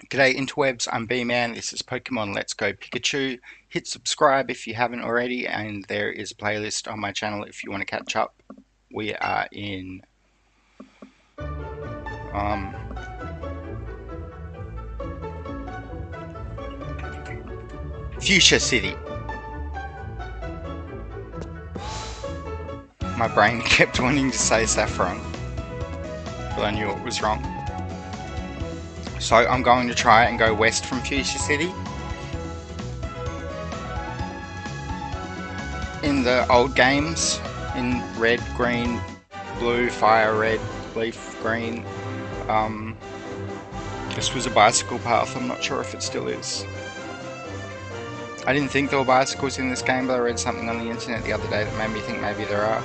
G'day interwebs, I'm Bman, this is Pokemon Let's Go Pikachu. Hit subscribe if you haven't already, and there is a playlist on my channel if you want to catch up. We are in Fuchsia City. My brain kept wanting to say Saffron, but I knew it was wrong. So I'm going to try and go west from Fuchsia City. In the old games, in red, green, blue, fire red, leaf green, this was a bicycle path. I'm not sure if it still is. I didn't think there were bicycles in this game, but I read something on the internet the other day that made me think maybe there are.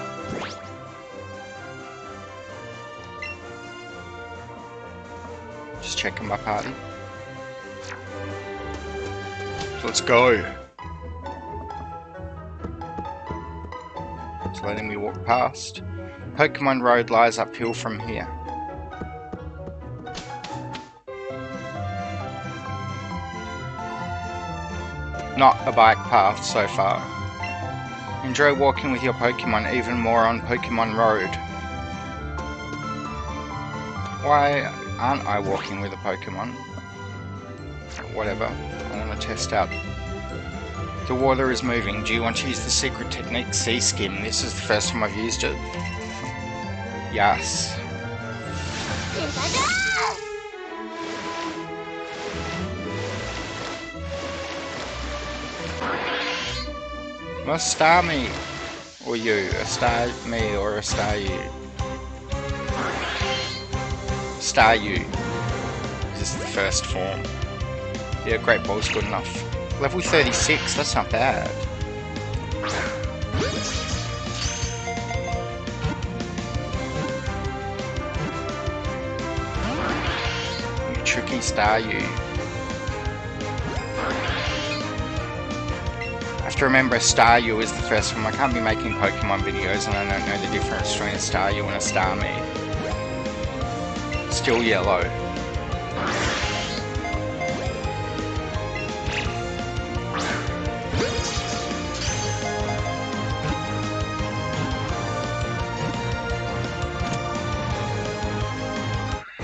Just checking my party. So let's go. It's letting me walk past. Pokemon Road lies uphill from here. Not a bike path so far. Enjoy walking with your Pokemon even more on Pokemon Road. Why aren't I walking with a Pokemon? Whatever, I want to test out. The water is moving. Do you want to use the secret technique Sea Skim? This is the first time I've used it. Yes. A star me, or you, a star me, or a star you. Star you. This is the first form. Yeah, Great Ball's good enough. Level 36, that's not bad. You tricky star you. I have to remember a Staryu is the first one. I can't be making Pokemon videos and I don't know the difference between a Staryu and a Starmie. Still yellow.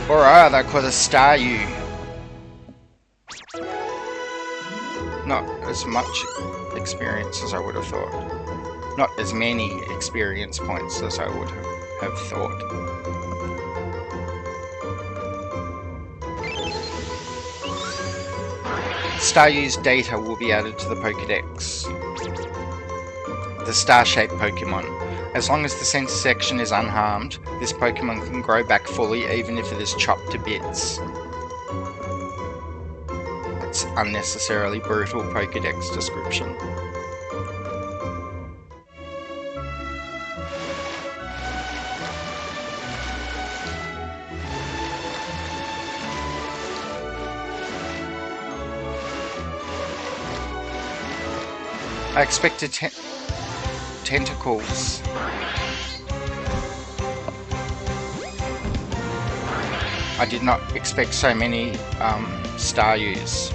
Alright, that was a Staryu. Not as much experience as I would have thought. Not as many experience points as I would have thought. Staryu's data will be added to the Pokédex. The star-shaped Pokemon. As long as the center section is unharmed, this Pokemon can grow back fully even if it is chopped to bits. That's unnecessarily brutal Pokédex description. I expected tentacles. I did not expect so many Staryus.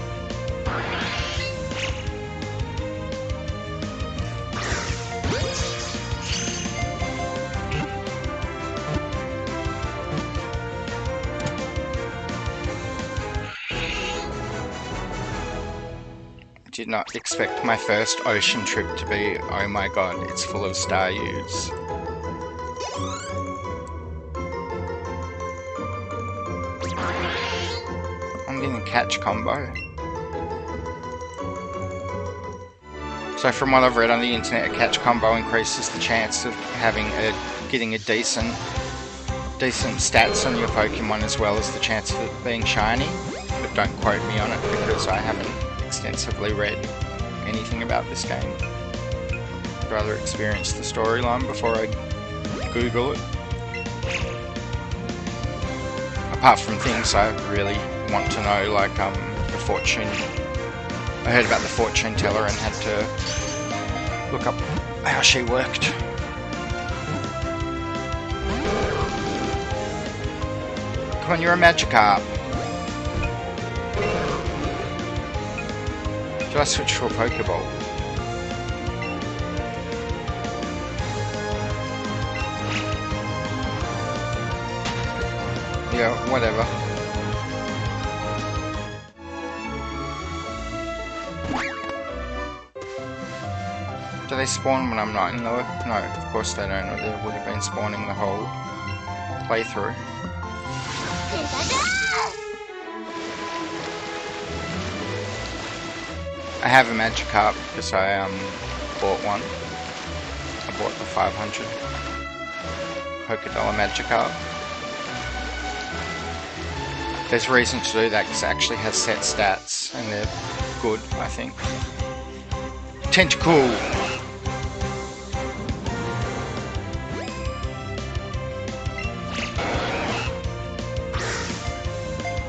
Did not expect my first ocean trip to be, oh my god, it's full of Staryus. I'm getting a catch combo. So from what I've read on the internet, a catch combo increases the chance of getting a decent stats on your Pokemon as well as the chance of it being shiny. But don't quote me on it because I haven't extensively read anything about this game. I'd rather experience the storyline before I Google it. Apart from things I really want to know, like the fortune. I heard about the fortune teller and had to look up how she worked. Come on, you're a Magikarp. Do I switch to a Pokeball? Yeah, whatever. Do they spawn when I'm not in the... No, of course they don't. They would have been spawning the whole playthrough. I have a Magikarp because I bought one. I bought the 500 Pokédollar Magikarp. There's reason to do that because it actually has set stats and they're good, I think. Tentacool!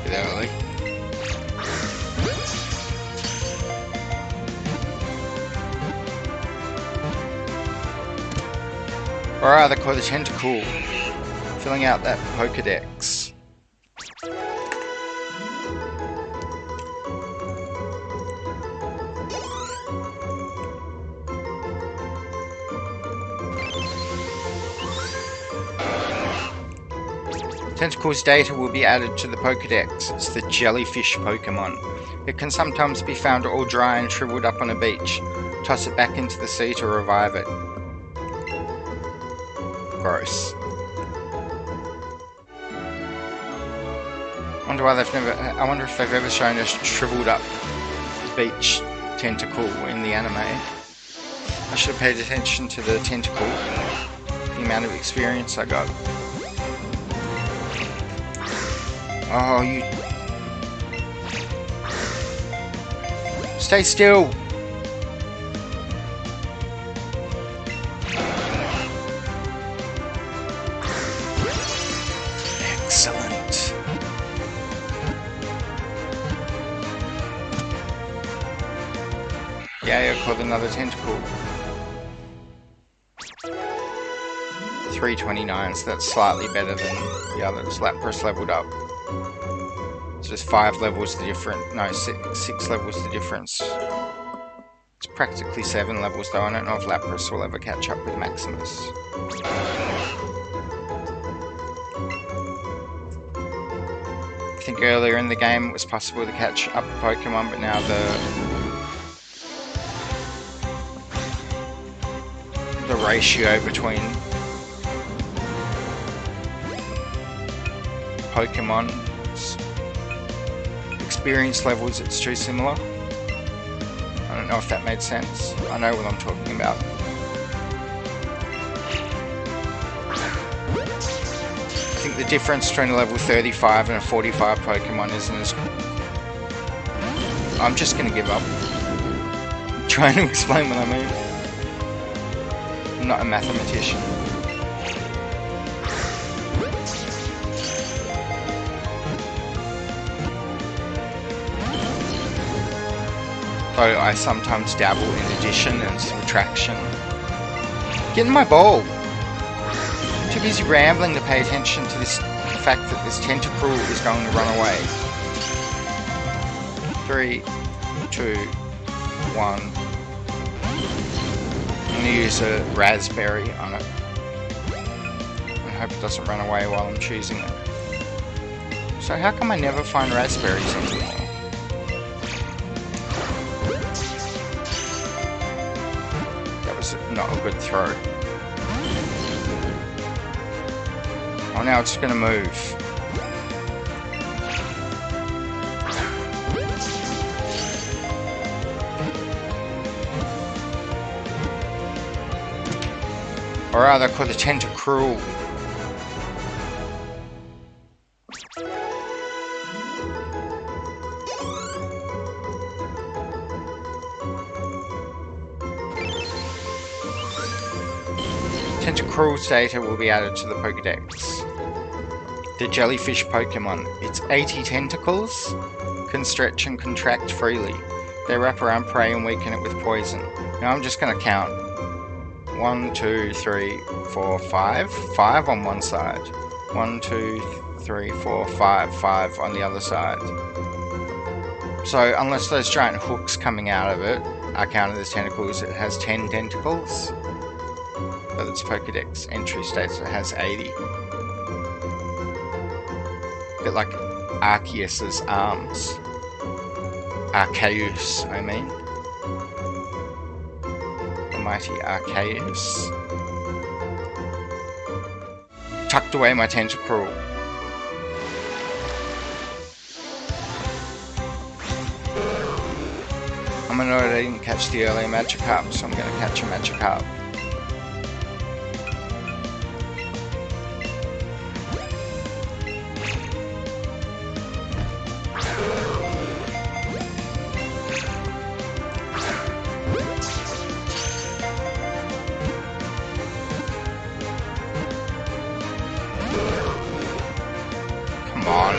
Get early. Or rather call the Tentacool. Filling out that Pokedex. Tentacool's data will be added to the Pokedex. It's the jellyfish Pokemon. It can sometimes be found all dry and shriveled up on a beach. Toss it back into the sea to revive it. Gross. I wonder if they've ever shown a shriveled up beach Tentacool in the anime. I should have paid attention to the Tentacool. The amount of experience I got. Oh, you... Stay still! Excellent. Yeah, I caught another Tentacool. 329, so that's slightly better than the others. Lapras leveled up. So there's 5 levels the difference. No, 6 levels the difference. It's practically 7 levels though. I don't know if Lapras will ever catch up with Maximus. I think earlier in the game it was possible to catch up a Pokemon, but now the ratio between Pokemon's experience levels, it's too similar. I don't know if that made sense. I know what I'm talking about. I think the difference between a level 35 and a 45 Pokemon isn't as... I'm just gonna give up. I'm trying to explain what I mean. I'm not a mathematician. Though I sometimes dabble in addition and subtraction. Get in my bowl! I'm too busy rambling to pay attention to the fact that this Tentacool is going to run away. 3, 2, 1. I'm going to use a raspberry on it. I hope it doesn't run away while I'm choosing it. So how come I never find raspberries anymore? Not a good throw. Oh, now it's going to move. Or rather, called the Tentacool. Tentacool's data will be added to the Pokedex. The jellyfish Pokemon. Its 80 tentacles can stretch and contract freely. They wrap around prey and weaken it with poison. Now I'm just going to count. 1, 2, 3, 4, 5. 5 on one side. 1, 2, 3, 4, 5. 5 on the other side. So unless those giant hooks coming out of it are counted as tentacles, it has 10 tentacles. But its Pokedex entry states it has 80. A bit like Arceus's arms. Arceus, I mean. The mighty Arceus. Tucked away my tentacruel. I'm annoyed I didn't catch the earlier Magikarp, so I'm going to catch a Magikarp. Come on.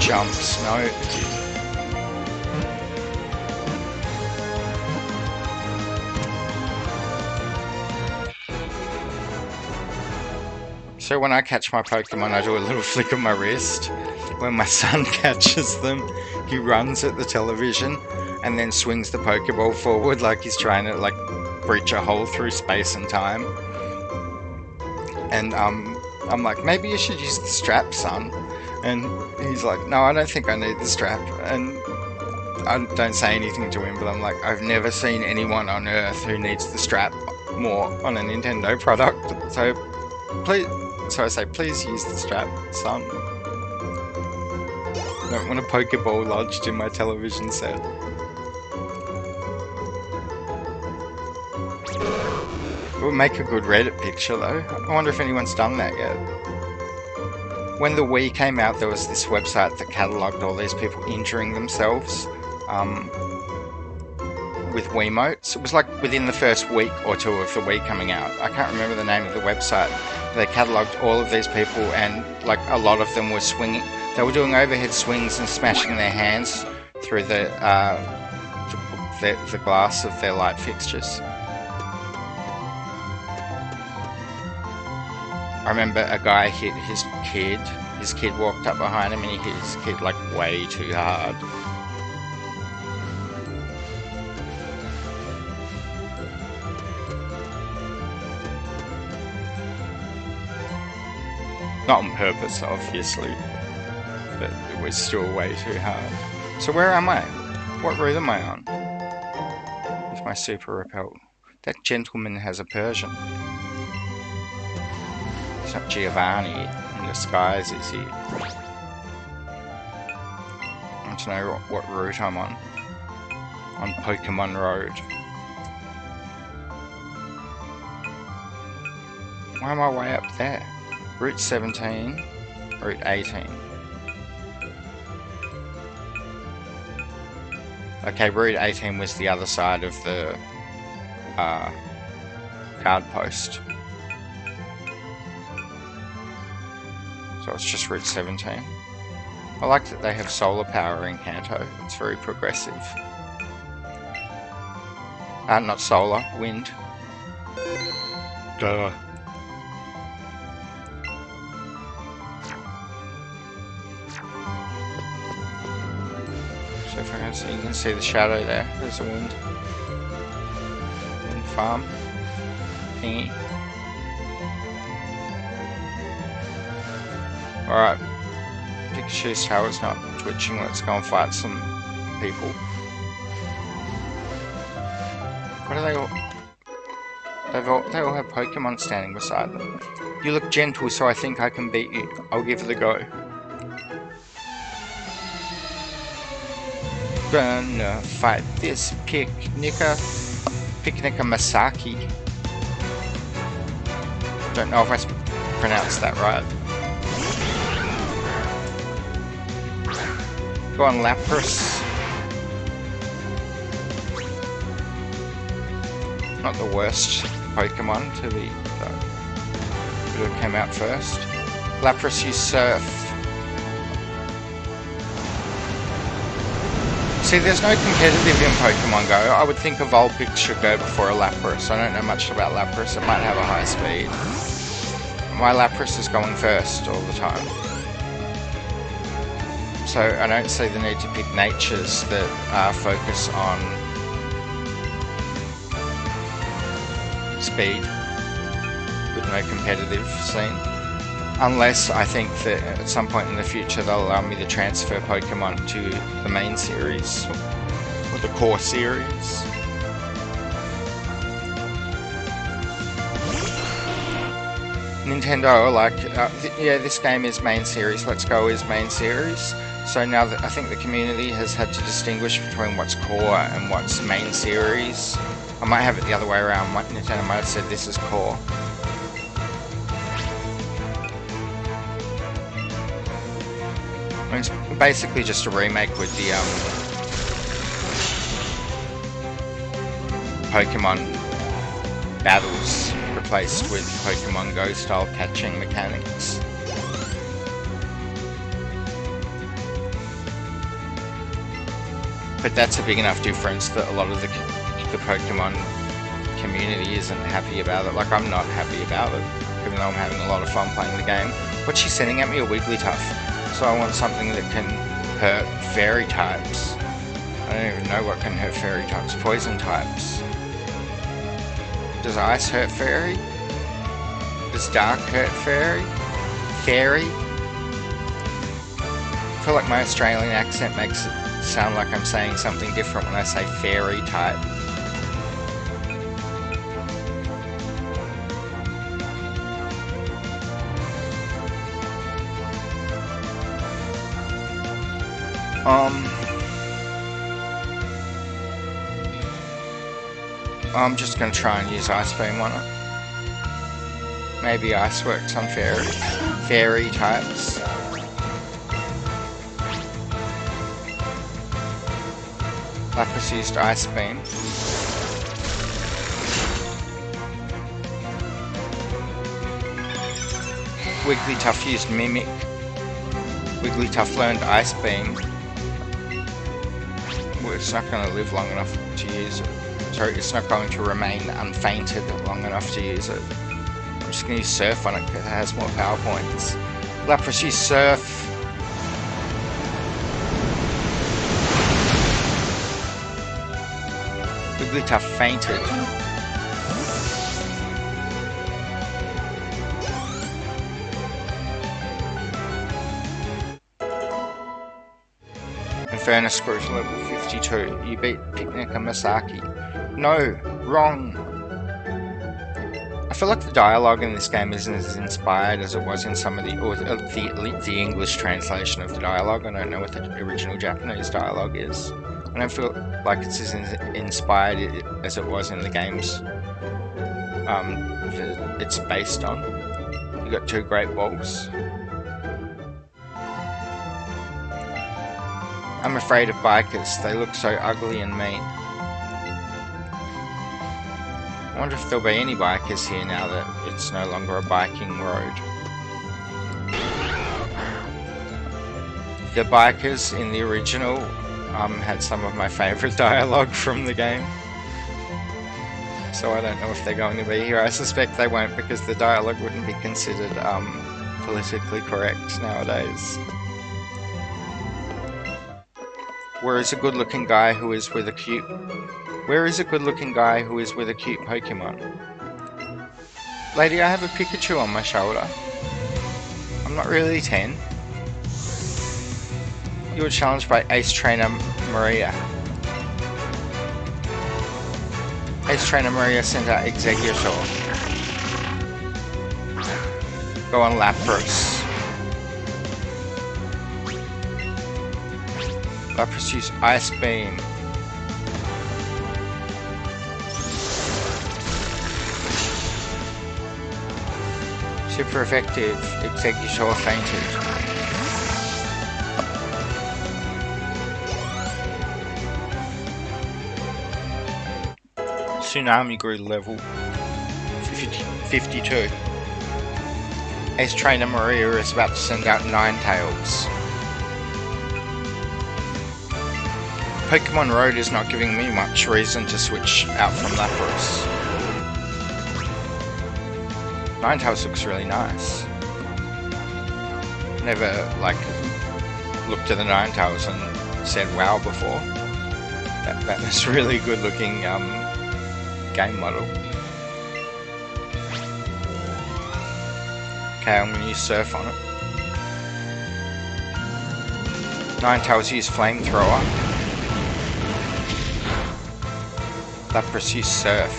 Jumps, no. So when I catch my Pokemon, I do a little flick of my wrist. When my son catches them, he runs at the television and then swings the Pokeball forward like he's trying to like breach a hole through space and time. And I'm like, maybe you should use the strap, son. And he's like, no, I don't think I need the strap. And I don't say anything to him, but I'm like, I've never seen anyone on Earth who needs the strap more on a Nintendo product. So please, so I say, please use the strap, son. I don't want a Pokeball lodged in my television set. It would make a good Reddit picture though. I wonder if anyone's done that yet. When the Wii came out, there was this website that catalogued all these people injuring themselves with Wiimotes. It was like within the first week or two of the Wii coming out. I can't remember the name of the website. They catalogued all of these people, and like a lot of them were swinging. They were doing overhead swings and smashing their hands through the glass of their light fixtures. I remember a guy hit his kid. His kid walked up behind him and he hit his kid like way too hard. Not on purpose, obviously, but it was still way too hard. So where am I? What route am I on? With my super repel. That gentleman has a Persian. It's not Giovanni in disguise, is he? I want to know what route I'm on. On Pokemon Road. Why am I way up there? Route 17, Route 18. Okay, Route 18 was the other side of the guard post. So it's just Route 17. I like that they have solar power in Kanto. It's very progressive. Not solar, wind. Duh. So if I can see, you can see the shadow there. There's a wind farm thingy. Alright, Pikachu's tail is not twitching. Let's go and fight some people. What are they all? They all have Pokemon standing beside them. You look gentle, so I think I can beat you. I'll give it a go. Gonna fight this Picnica Masaki. Don't know if I pronounced that right. Go on, Lapras. Not the worst Pokemon to be, but it came out first. Lapras, you surf. See, there's no competitive in Pokemon Go. I would think a Vulpix should go before a Lapras. I don't know much about Lapras. It might have a high speed. My Lapras is going first all the time. So I don't see the need to pick natures that focus on speed with no competitive scene. Unless I think that at some point in the future they'll allow me to transfer Pokemon to the main series or the core series. Nintendo are like, yeah, this game is main series, Let's Go is main series. So now that I think the community has had to distinguish between what's core and what's main series. I might have it the other way around. Nintendo might have said this is core. It's basically just a remake with the Pokemon battles replaced with Pokemon Go style catching mechanics. But that's a big enough difference that a lot of the Pokemon community isn't happy about it. Like, I'm not happy about it, even though I'm having a lot of fun playing the game. What's she sending at me? A Wigglytuff. So I want something that can hurt fairy types. I don't even know what can hurt fairy types. Poison types. Does ice hurt fairy? Does dark hurt fairy? Fairy? I feel like my Australian accent makes it sound like I'm saying something different when I say fairy type. I'm just going to try and use Ice Beam on it. Maybe Ice works on fairy types. Lapras used Ice Beam. Wigglytuff used Mimic. Wigglytuff learned Ice Beam. Well, it's not going to live long enough to use it. Sorry, it's not going to remain unfainted long enough to use it. I'm just going to use Surf on it because it has more power points. Lapras used Surf. Wigglytuff fainted. Infernus grew to level 52. You beat Picnic and Masaki. No, wrong. I feel like the dialogue in this game isn't as inspired as it was in some of the English translation of the dialogue. I don't know what the original Japanese dialogue is. I don't feel like it's as inspired as it was in the games that it's based on. You got two great balls. I'm afraid of bikers. They look so ugly and mean. I wonder if there'll be any bikers here now that it's no longer a biking road. The bikers in the original had some of my favourite dialogue from the game. So I don't know if they're going to be here. I suspect they won't because the dialogue wouldn't be considered politically correct nowadays. Where is a good-looking guy who is with a cute... Where is a good-looking guy who is with a cute Pokemon? Lady, I have a Pikachu on my shoulder. I'm not really 10. You were challenged by Ace Trainer Maria. Ace Trainer Maria sent out Exeggutor. Go on Lapras. Lapras use Ice Beam. Super effective. Exeggutor fainted. Tsunami grew level 52. Ace Trainer Maria is about to send out Ninetales. Pokemon Road is not giving me much reason to switch out from Lapras. Ninetales looks really nice. Never, like, looked at the Ninetales and said wow before. That was really good looking game model. Okay, I'm going to use Surf on it. Ninetales use Flamethrower. Lapras use Surf.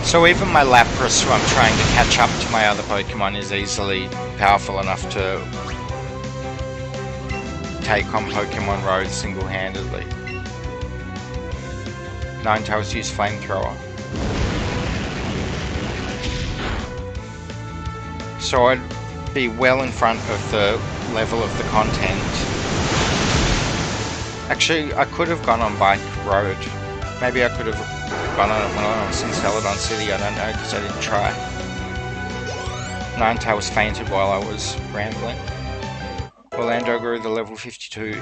So even my Lapras, who I'm trying to catch up to my other Pokemon, is easily powerful enough to take on Pokemon Road single-handedly. Ninetales use Flamethrower. So I'd be well in front of the level of the content. Actually, I could have gone on Bike Road. Maybe I could have gone on it when I was in Celadon City, I don't know, because I didn't try. Ninetales fainted while I was rambling. Orlando grew the level 52.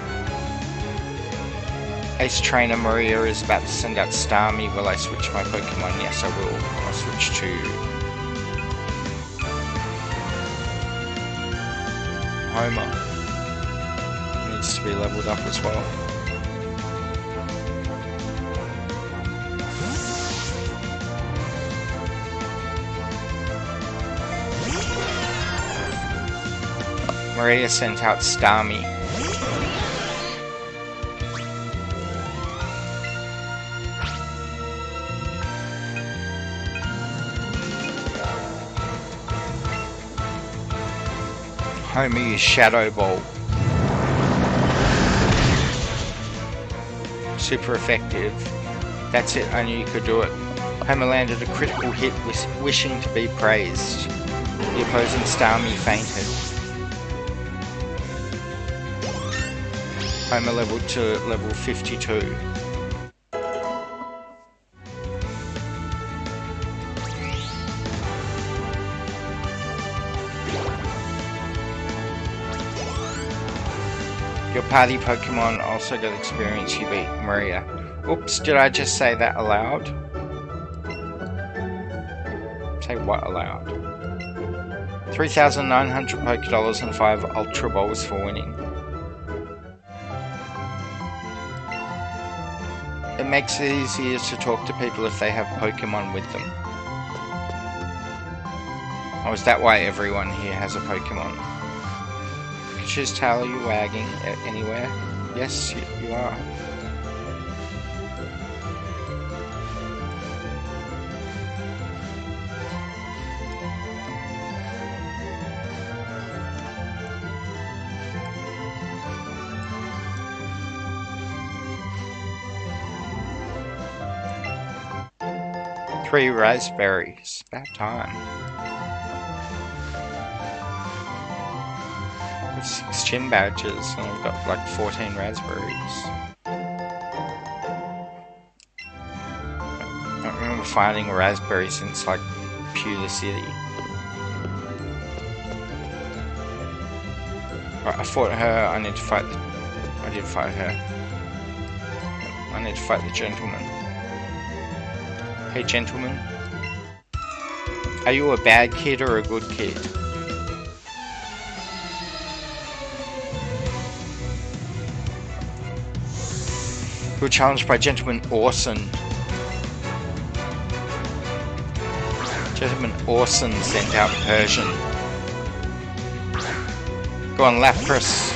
Ace Trainer Maria is about to send out Starmie. Will I switch my Pokemon? Yes, I will. I'll switch to Homer. Needs to be leveled up as well. Maria sent out Starmie. Homer used Shadow Ball. Super effective. That's it, I knew you could do it. Homer landed a critical hit, wishing to be praised. The opposing Starmie fainted. Homer leveled to level 52. Your party Pokemon also got experience. You beat Maria. Oops, did I just say that aloud? Say what aloud? 3,900 Pokédollars and 5 Ultra Balls for winning. It makes it easier to talk to people if they have Pokemon with them. Oh, is that why everyone here has a Pokemon? Pikachu's tail, are you wagging anywhere? Yes, you are. Three raspberries. About time. With 6 gym badges and I've got like 14 raspberries. I don't remember finding a raspberry since like Pewter City. Right, I fought her, I need to fight the... I did fight her. I need to fight the gentleman. Hey gentlemen, are you a bad kid or a good kid? You were challenged by Gentleman Orson. Gentleman Orson sent out Persian. Go on, Lapras.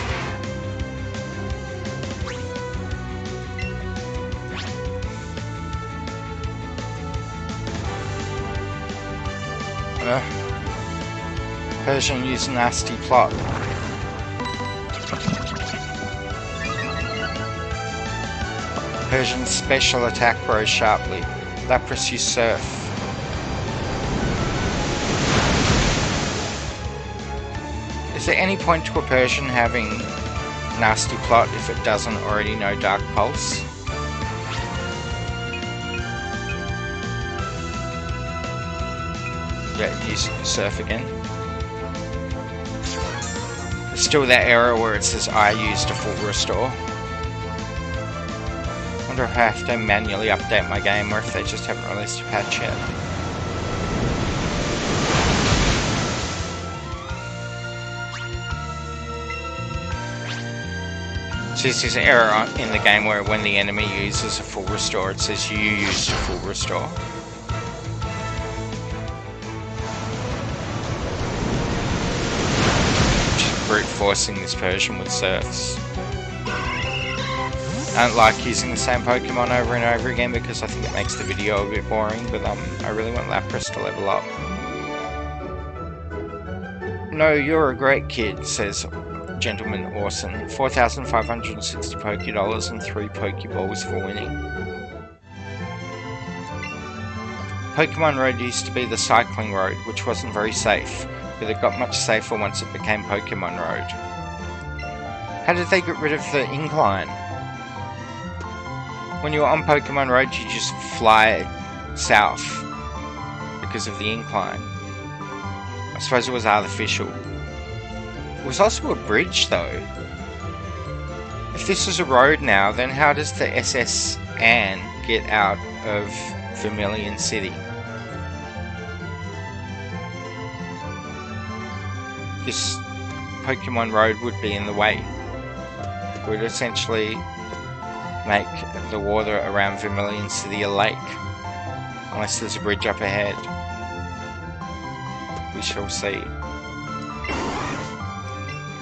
Persian used Nasty Plot. Persian's special attack rose sharply. Lapras used Surf. Is there any point to a Persian having Nasty Plot if it doesn't already know Dark Pulse? Yeah, use Surf again. There's still that error where it says I used a full restore. Wonder if I have to manually update my game or if they just haven't released a patch yet. So this is an error in the game where when the enemy uses a full restore, it says you used a full restore. Just brute forcing this version with surfs. I don't like using the same Pokemon over and over again because I think it makes the video a bit boring, but I really want Lapras to level up. No, you're a great kid, says Gentleman Orson. 4,560 Pokédollars and 3 Pokeballs for winning. Pokemon Road used to be the cycling road, which wasn't very safe, but it got much safer once it became Pokemon Road. How did they get rid of the incline? When you were on Pokemon Road, you just fly south because of the incline. I suppose it was artificial. It was also a bridge, though. If this is a road now, then how does the SS Anne get out of Vermilion City? This Pokemon Road would be in the way. It would essentially make the water around Vermilion City a lake. Unless there's a bridge up ahead. We shall see.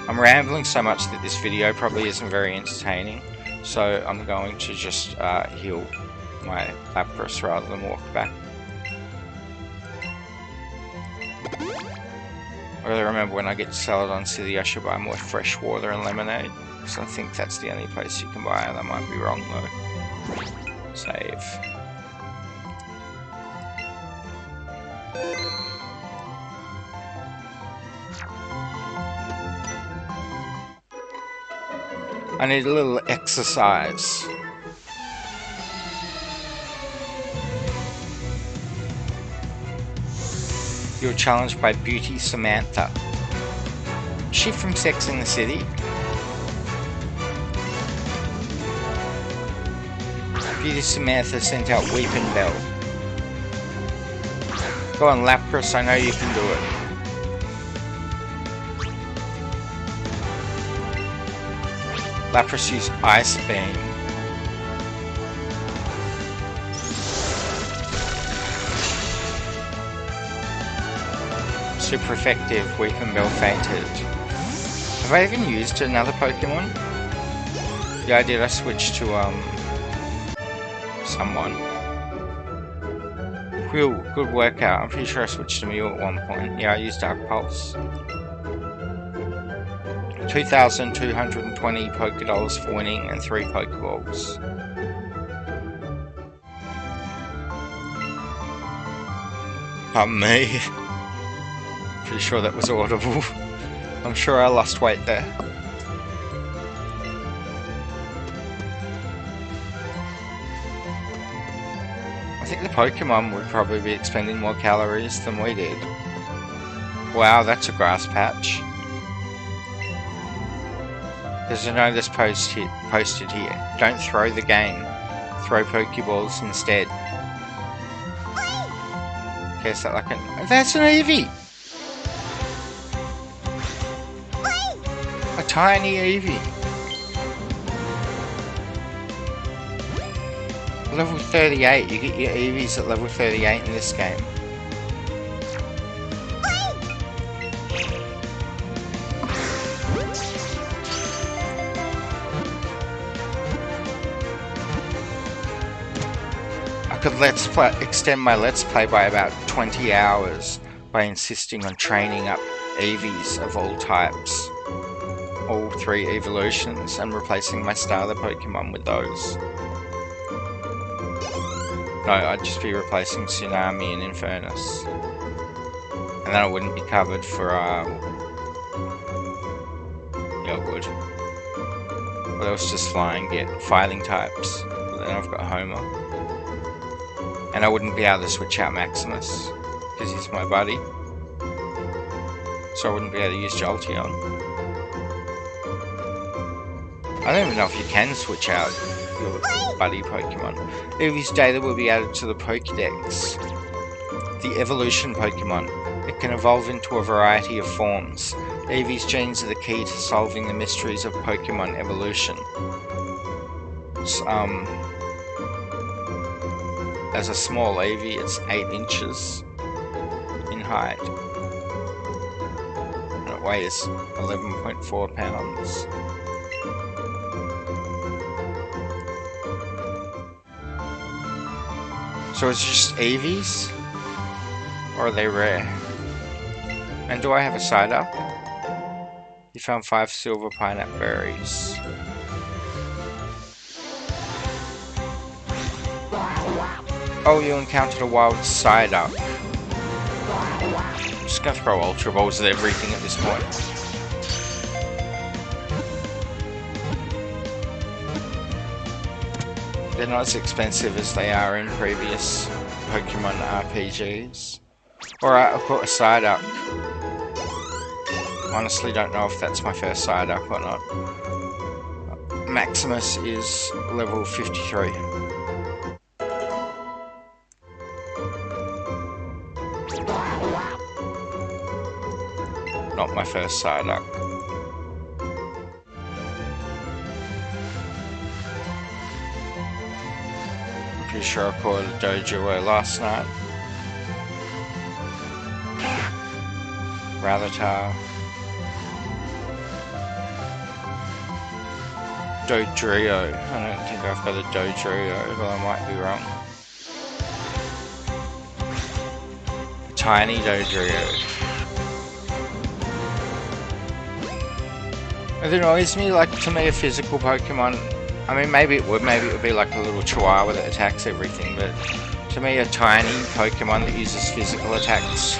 I'm rambling so much that this video probably isn't very entertaining, so I'm going to just heal my Lapras rather than walk back. I really remember when I get to Celadon City I should buy more fresh water and lemonade, because I think that's the only place you can buy it. I might be wrong though. Save. I need a little exercise. You're challenged by Beauty Samantha. Is she from Sex and the City? Beauty Samantha sent out Weeping Bell. Go on, Lapras, I know you can do it. Lapras use Ice Beam. Super effective, Weeping Bell fainted. Have I even used another Pokemon? Yeah, I did. I switched to, someone. Whew, good workout. I'm pretty sure I switched to Mew at one point. Yeah, I used Dark Pulse. 2,220 Pokédollars for winning and 3 Pokeballs. Pardon me. Pretty sure that was audible. I'm sure I lost weight there. I think the Pokemon would probably be expending more calories than we did. Wow, that's a grass patch. There's a notice posted here. Don't throw the game. Throw Pokeballs instead. Okay, is that like an... That's an Eevee! A tiny Eevee. Level 38. You get your Eevees at level 38 in this game. Could extend my Let's Play by about 20 hours by insisting on training up Eevees of all types, all 3 evolutions, and replacing my starter Pokemon with those. No, I'd just be replacing Tsunami and Infernus. And then I wouldn't be covered for, yeah, I would. What else does Flying get? Fighting types. But then I've got Homer. And I wouldn't be able to switch out Maximus, because he's my buddy. So I wouldn't be able to use Jolteon. I don't even know if you can switch out your buddy Pokemon. Eevee's data will be added to the Pokédex. The evolution Pokemon. It can evolve into a variety of forms. Eevee's genes are the key to solving the mysteries of Pokemon evolution. As a small Eevee, it's 8 inches in height. And it weighs 11.4 pounds. So it's just Eevees? Or are they rare? And do I have a side up? You found 5 silver pineapple berries. Oh, you encountered a wild side up. I'm just gonna throw Ultra Balls at everything at this point. They're not as expensive as they are in previous Pokemon RPGs. Alright, I've got a side up. Honestly, don't know if that's my first side up or not. Maximus is level 53. Not my first side up. I'm pretty sure I caught a Dodrio last night. Rapidash. Dodrio. I don't think I've got a Dodrio, but I might be wrong. A tiny Dodrio. It annoys me, like, to me a physical Pokemon, I mean maybe it would be like a little Chihuahua that attacks everything, but to me a tiny Pokemon that uses physical attacks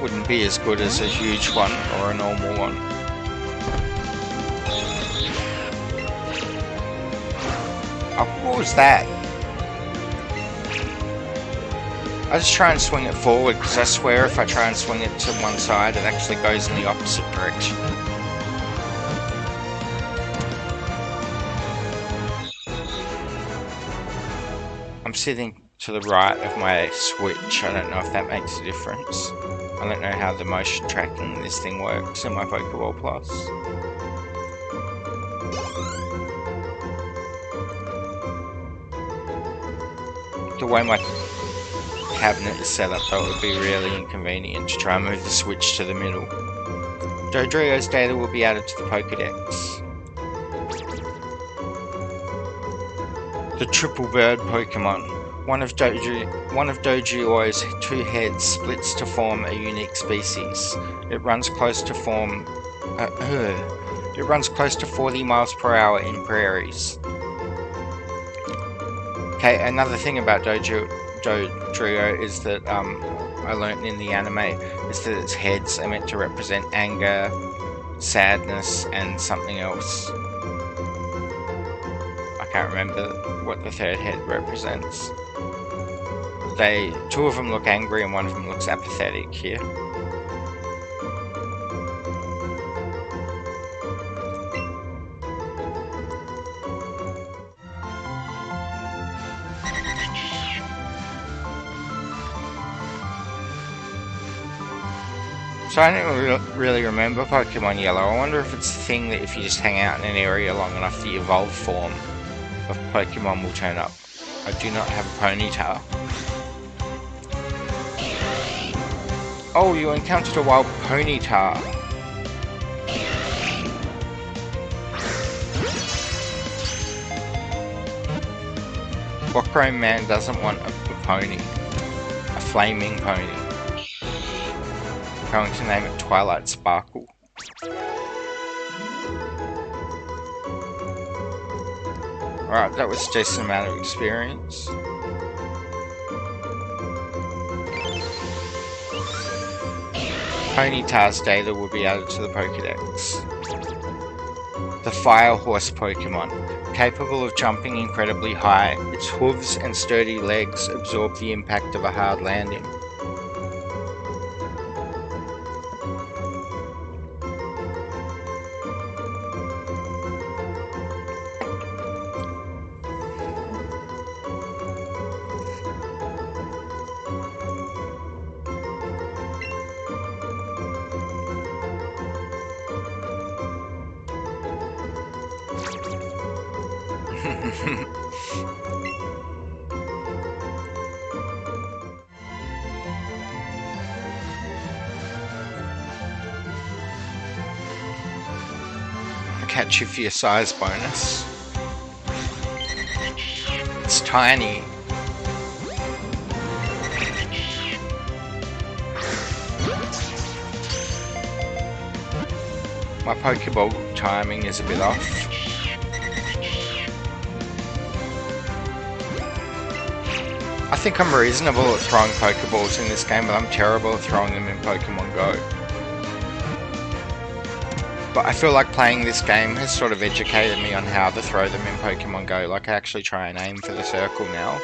wouldn't be as good as a huge one or a normal one. Oh, what was that? I just try and swing it forward, because I swear if I try and swing it to one side, it actually goes in the opposite direction. I'm sitting to the right of my Switch. I don't know if that makes a difference. I don't know how the motion tracking in this thing works in my Pokeball Plus. The way my cabinet is set up, though, it would be really inconvenient to try and move the Switch to the middle. Dodrio's data will be added to the Pokédex. The Triple Bird Pokemon. One of Dodrio's 2 heads splits to form a unique species. It runs close to 40 miles per hour in prairies. Okay, another thing about Dodrio is that I learnt in the anime is that its heads are meant to represent anger, sadness, and something else. I can't remember what the third head represents. Two of them look angry and one of them looks apathetic here. So I don't really remember Pokemon Yellow. I wonder if it's the thing that if you just hang out in an area long enough, the evolved form of Pokemon will turn up. I do not have a Ponyta. Oh, you encountered a wild Ponyta. What grown man doesn't want a pony? A flaming pony. I'm going to name it Twilight Sparkle. Alright, that was a decent amount of experience. Ponyta's data will be added to the Pokédex. The Fire Horse Pokemon. Capable of jumping incredibly high, its hooves and sturdy legs absorb the impact of a hard landing. I'll catch you for your size bonus. It's tiny. My Pokeball timing is a bit off. I think I'm reasonable at throwing Pokeballs in this game, but I'm terrible at throwing them in Pokemon Go. But I feel like playing this game has sort of educated me on how to throw them in Pokemon Go. Like I actually try and aim for the circle now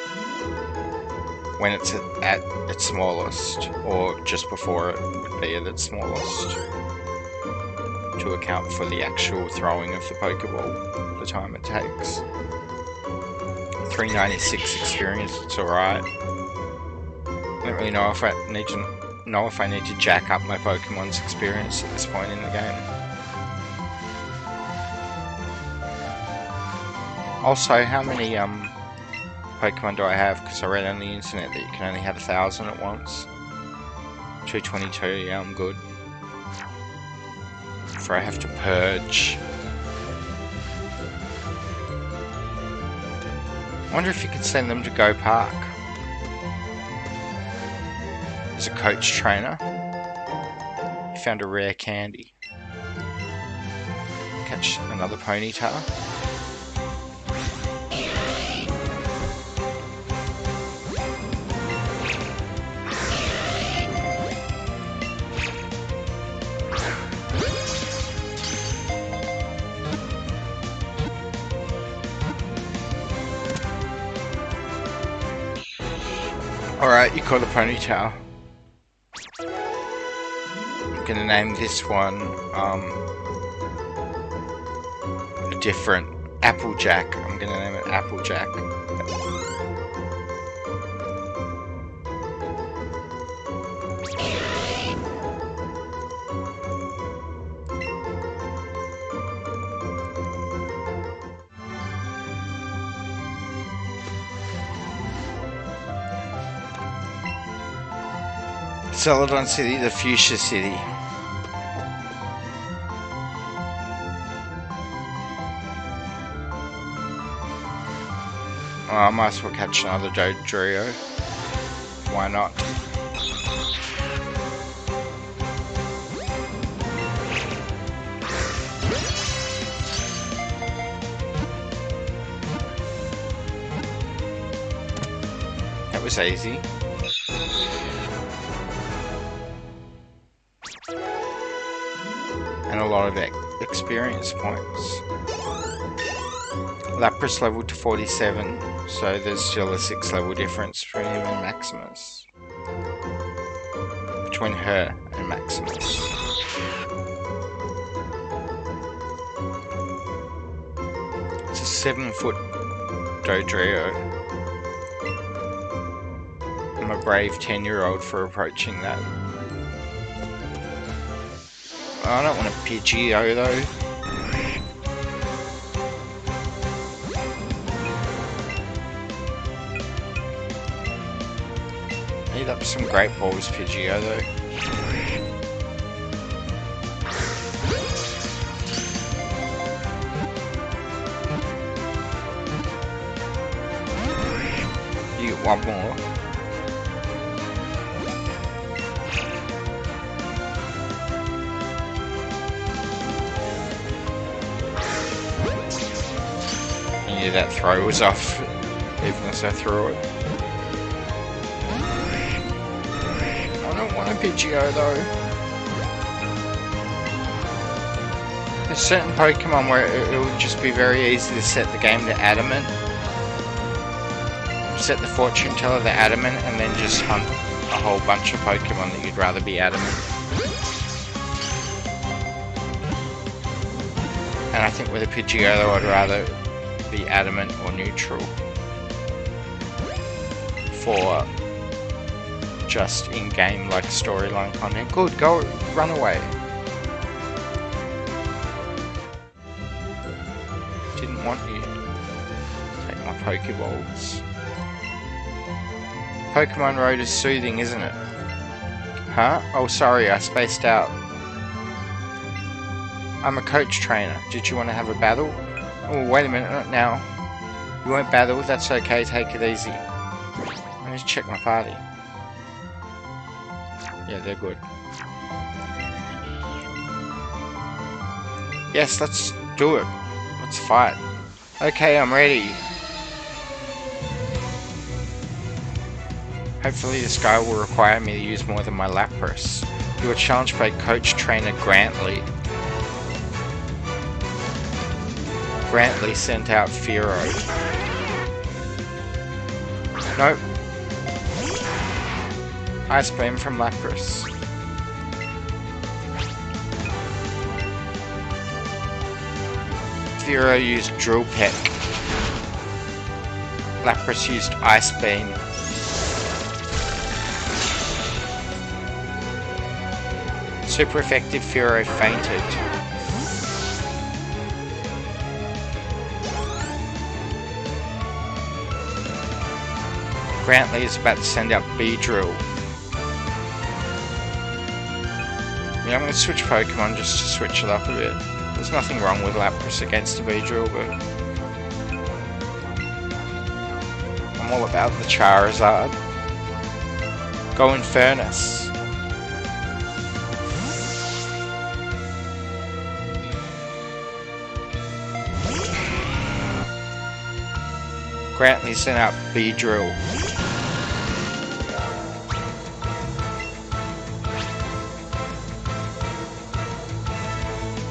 when it's at its smallest, or just before it would be at its smallest, to account for the actual throwing of the Pokeball, the time it takes. 396 experience, it's alright. I don't really know if I need to jack up my Pokemon's experience at this point in the game. Also, how many Pokemon do I have? Because I read on the internet that you can only have 1,000 at once. 222, yeah, I'm good. Before I have to purge. I wonder if you could send them to Go Park. As a coach trainer. You found a rare candy. Catch another Ponyta. Alright, you caught a Ponyta. I'm gonna name this one a different Applejack. I'm gonna name it Applejack. Celadon City, the Fuchsia City. Oh, I might as well catch another Dodrio. Why not? That was easy. And a lot of experience points. Lapras leveled to 47, so there's still a 6 level difference between him and Maximus. Between her and Maximus. It's a 7-foot Dodrio. I'm a brave 10-year-old for approaching that. I don't want a Pidgeot though. Need up some Great Balls, Pidgeot though. You get one more. Yeah, that throw was off, even as I threw it. I don't want a Pidgeot though. There's certain Pokemon where it would just be very easy to set the game to Adamant. Set the Fortune Teller to Adamant and then just hunt a whole bunch of Pokemon that you'd rather be Adamant. And I think with a Pidgeot though, I'd rather be Adamant or neutral for just in-game like storyline content. Good, go run away. Didn't want you. Pokeballs. Pokemon Road is soothing, isn't it? Huh? Oh, sorry, I spaced out. I'm a coach trainer. Did you want to have a battle? Oh, wait a minute, not now. You won't battle? That's okay, take it easy. Let me just check my party. Yeah, they're good. Yes, let's do it. Let's fight. Okay, I'm ready. Hopefully this guy will require me to use more than my Lapras. You were challenged by Coach Trainer Grantley. Grantley sent out Firo. Nope. Ice Beam from Lapras. Firo used Drill Peck. Lapras used Ice Beam. Super effective Firo fainted. Grantley is about to send out Beedrill. Yeah, I'm going to switch Pokemon just to switch it up a bit. There's nothing wrong with Lapras against a Beedrill, but I'm all about the Charizard. Go Infernus. Grantley sent out Beedrill.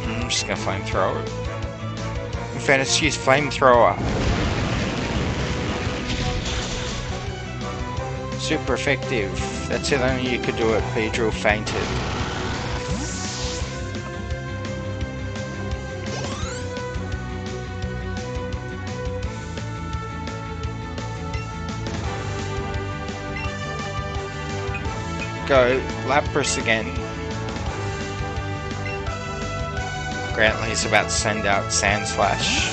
I'm just gonna flamethrower it. Infernus use flamethrower. Super effective. That's it, only you could do it. Beedrill fainted. Go Lapras again. Grantley's about to send out Sand Slash.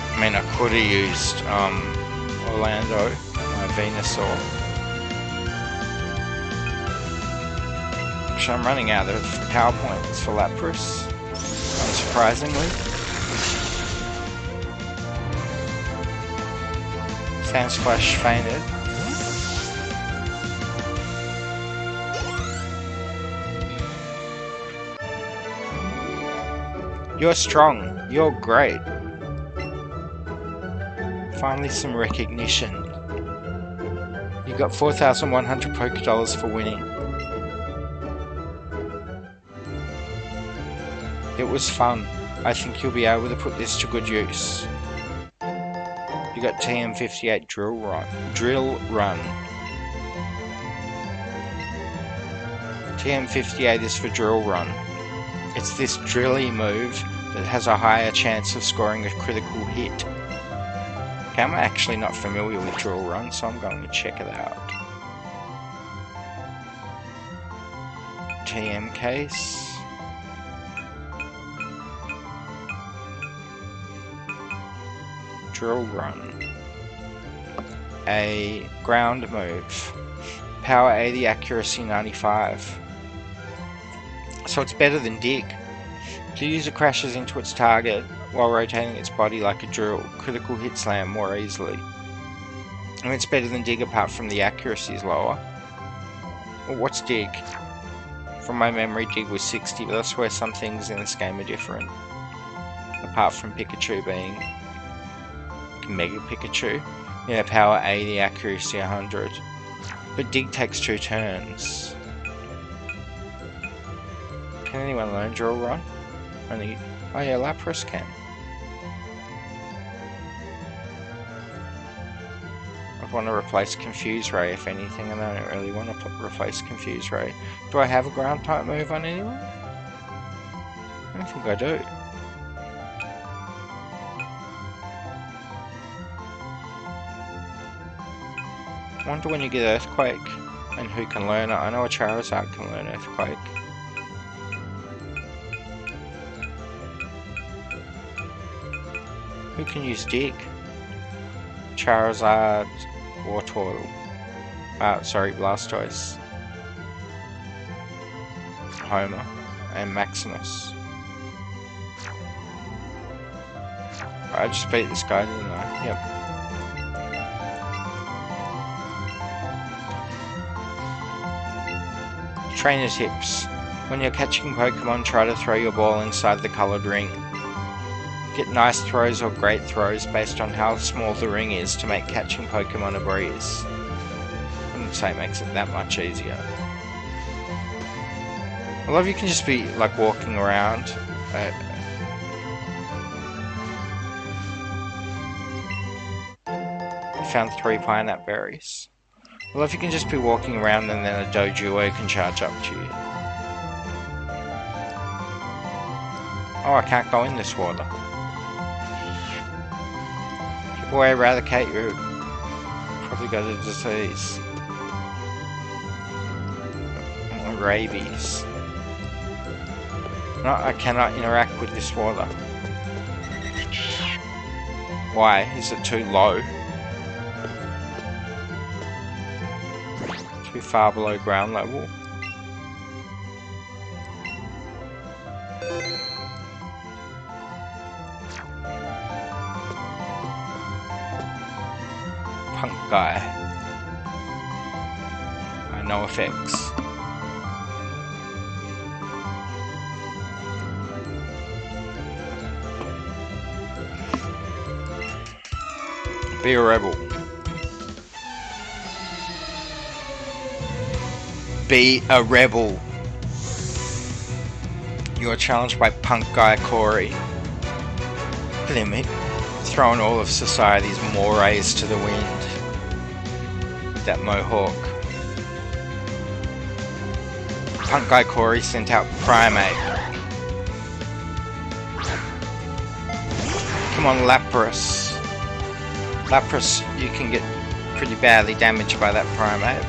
I mean, I could have used Orlando, my Venusaur. Actually, I'm running out of power points for Lapras, unsurprisingly. Sand Splash fainted. You're strong. You're great. Finally some recognition. You got 4,100 Pokédollars for winning. It was fun. I think you'll be able to put this to good use. You got TM58 Drill Run. TM58 is for Drill Run. It's this drilly move that has a higher chance of scoring a critical hit. Okay, I'm actually not familiar with Drill Run, so I'm going to check it out. TM case. Drill Run. A ground move. Power 80, accuracy 95. So it's better than Dig. The user crashes into its target while rotating its body like a drill. Critical hit slam more easily. I mean, it's better than Dig apart from the accuracy is lower. Well, what's Dig? From my memory, Dig was 60, but I swear some things in this game are different. Apart from Pikachu being Mega Pikachu. Yeah, power 80, accuracy 100. But Dig takes 2 turns. Can anyone learn Drill Run? Only... oh yeah, Lapras can. I want to replace Confuse Ray if anything, and I don't really want to replace Confuse Ray. Do I have a ground type move on anyone? I don't think I do. I wonder when you get Earthquake. And who can learn it? I know a Charizard can learn Earthquake. Who can use Dig? Charizard, Wartortle. Sorry, Blastoise. Homer. And Maximus. I just beat this guy, didn't I? Yep. Trainer tips. When you're catching Pokemon, try to throw your ball inside the coloured ring. Get nice throws or great throws based on how small the ring is to make catching Pokemon a breeze. I wouldn't say it makes it that much easier. I love you can just be like walking around. Found 3 pineapple berries. I love you can just be walking around and then a Dodrio can charge up to you. Oh, I can't go in this water. Keep away, Eradicate, you probably got a disease. Rabies. No, I cannot interact with this water. Why? Is it too low? Too far below ground level? Punk guy. No effects. Be a rebel. Be a rebel. You are challenged by punk guy Corey. Look at him, throwing all of society's mores to the wind. With that mohawk. Punk guy Corey sent out Primate. Come on, Lapras. Lapras, you can get pretty badly damaged by that Primate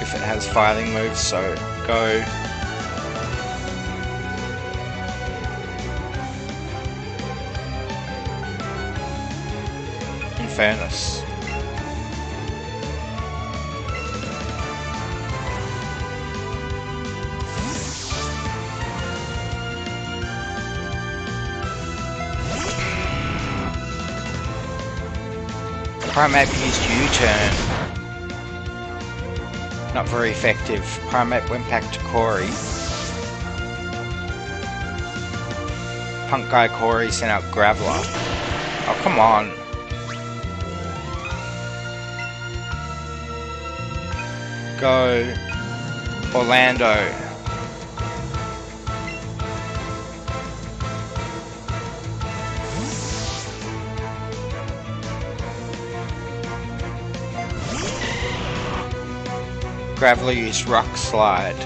if it has fighting moves, so go. Infernus. Primate used U-turn. Not very effective. Primate went back to Corey. Punk guy Corey sent out Graveler. Oh, come on. Go. Orlando. Graveler used Rock Slide.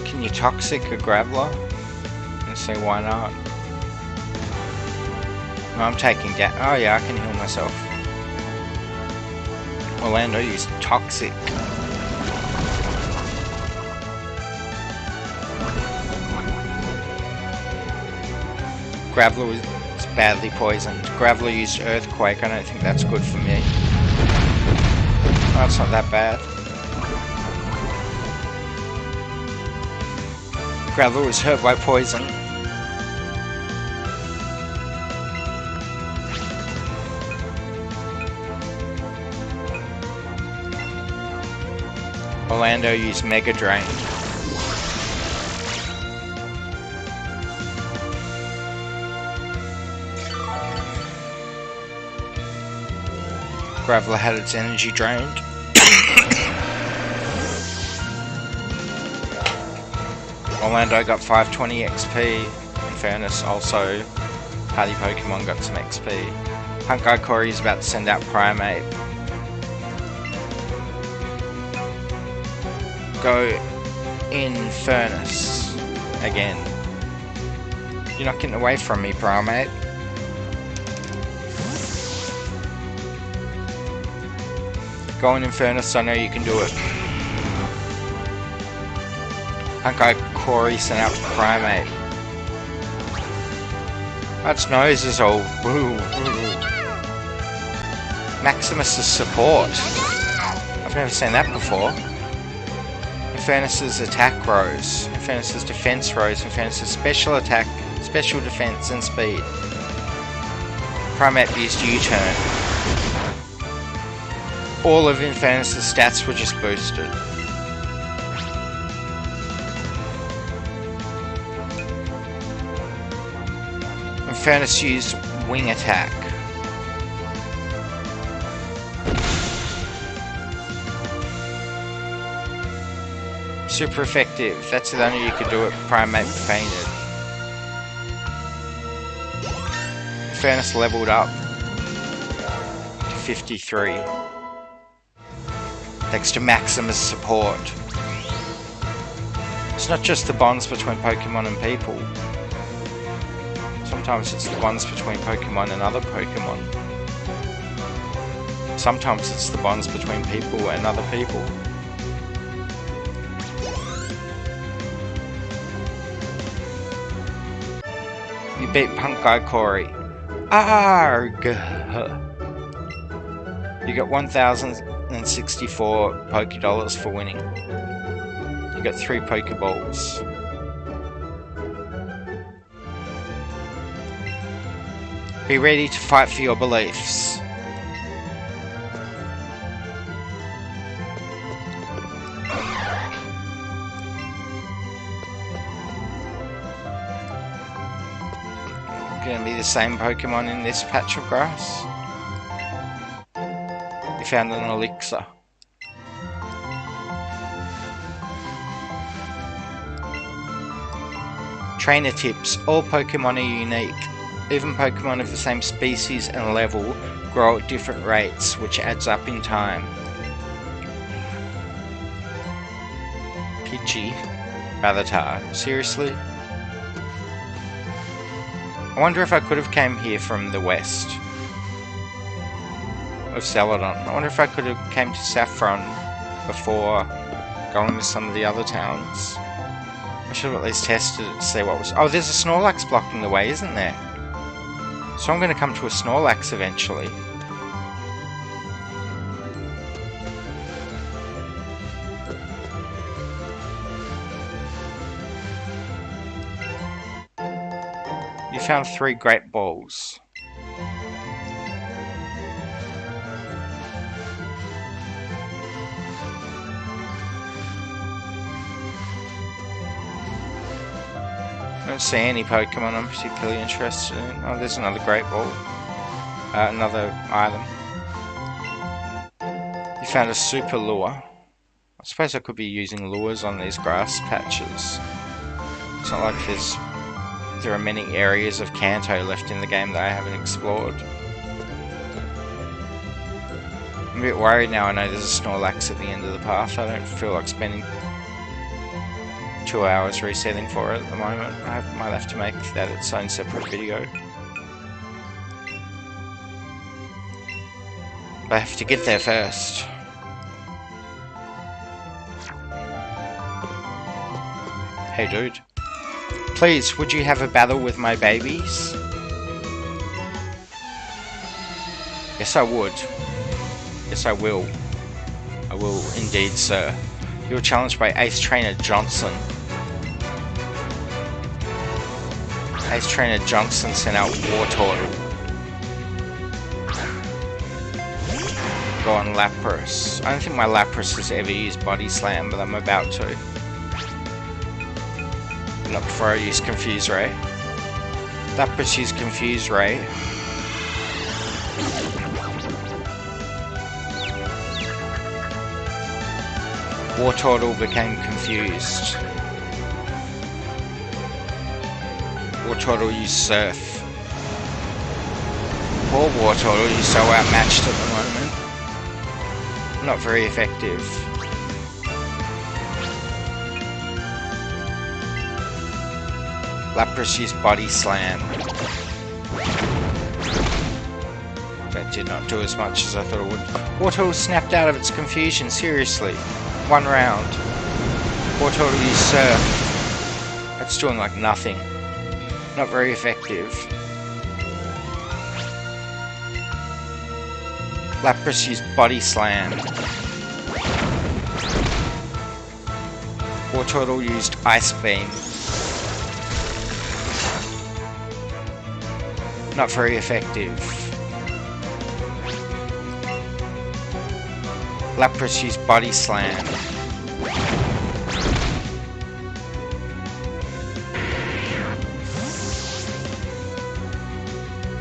Can you Toxic a Graveler? And say why not? No, I'm taking that. Oh yeah, I can heal myself. Orlando used Toxic. Graveler was badly poisoned. Graveler used Earthquake. I don't think that's good for me. Oh, it's not that bad. Graveler was hurt by poison. Orlando used Mega Drain. Graveler had its energy drained. Orlando got 520 XP. Infernus also, Party Pokemon got some XP. Punk guy Corey is about to send out Primate. Go Infernus again. You're not getting away from me, Primate. Go on, Infernus, I know you can do it. Punk-Eye Corey sent out Primate. That's nose is all boo. Maximus's support. I've never seen that before. Infernus's attack rose. Infernus's defense rose. Infernus's special attack, special defense, and speed. Primate used U-turn. All of Infernus's stats were just boosted. Infernus used wing attack. Super effective. That's the only you could do it. Primate fainted. Infernus leveled up to 53. Thanks to Maximus support. It's not just the bonds between Pokemon and people. Sometimes it's the bonds between Pokemon and other Pokemon. Sometimes it's the bonds between people and other people. You beat Punk-Eye Corey. Arg! You got 1,064 Pokédollars for winning. You got 3 Pokeballs. Be ready to fight for your beliefs. Gonna be the same Pokemon in this patch of grass. You found an elixir. Trainer tips. All Pokemon are unique. Even Pokemon of the same species and level grow at different rates, which adds up in time. Pidgey. Rattata. Seriously? I wonder if I could have came here from the west of Celadon. I wonder if I could have came to Saffron before going to some of the other towns. I should have at least tested it to see what was... Oh, there's a Snorlax blocking the way, isn't there? So I'm going to come to a Snorlax eventually. You found 3 Great Balls. I don't see any Pokemon I'm particularly interested in. Oh, there's another Great Ball. Another item. You found a Super Lure. I suppose I could be using lures on these grass patches. It's not like there are many areas of Kanto left in the game that I haven't explored. I'm a bit worried now I know there's a Snorlax at the end of the path. I don't feel like spending 2 hours resetting for it at the moment. I might have to make that its own separate video. But I have to get there first. Hey dude. Please, would you have a battle with my babies? Yes, I would. Yes, I will. I will indeed, sir. You were challenged by Ace Trainer Johnson. Ace Trainer Johnson sent out Wartortle. Go on Lapras. I don't think my Lapras has ever used Body Slam, but I'm about to. Not before I use Confuse Ray. Lapras used Confuse Ray. Wartortle became confused. Wartortle used Surf. Poor Wartortle, you're so outmatched at the moment. Not very effective. Lapras used Body Slam. That did not do as much as I thought it would. Wartortle snapped out of its confusion, seriously. One round. Wartortle used Surf. That's doing like nothing. Not very effective. Lapras used Body Slam. Wartortle used Ice Beam. Not very effective. Lapras used Body Slam.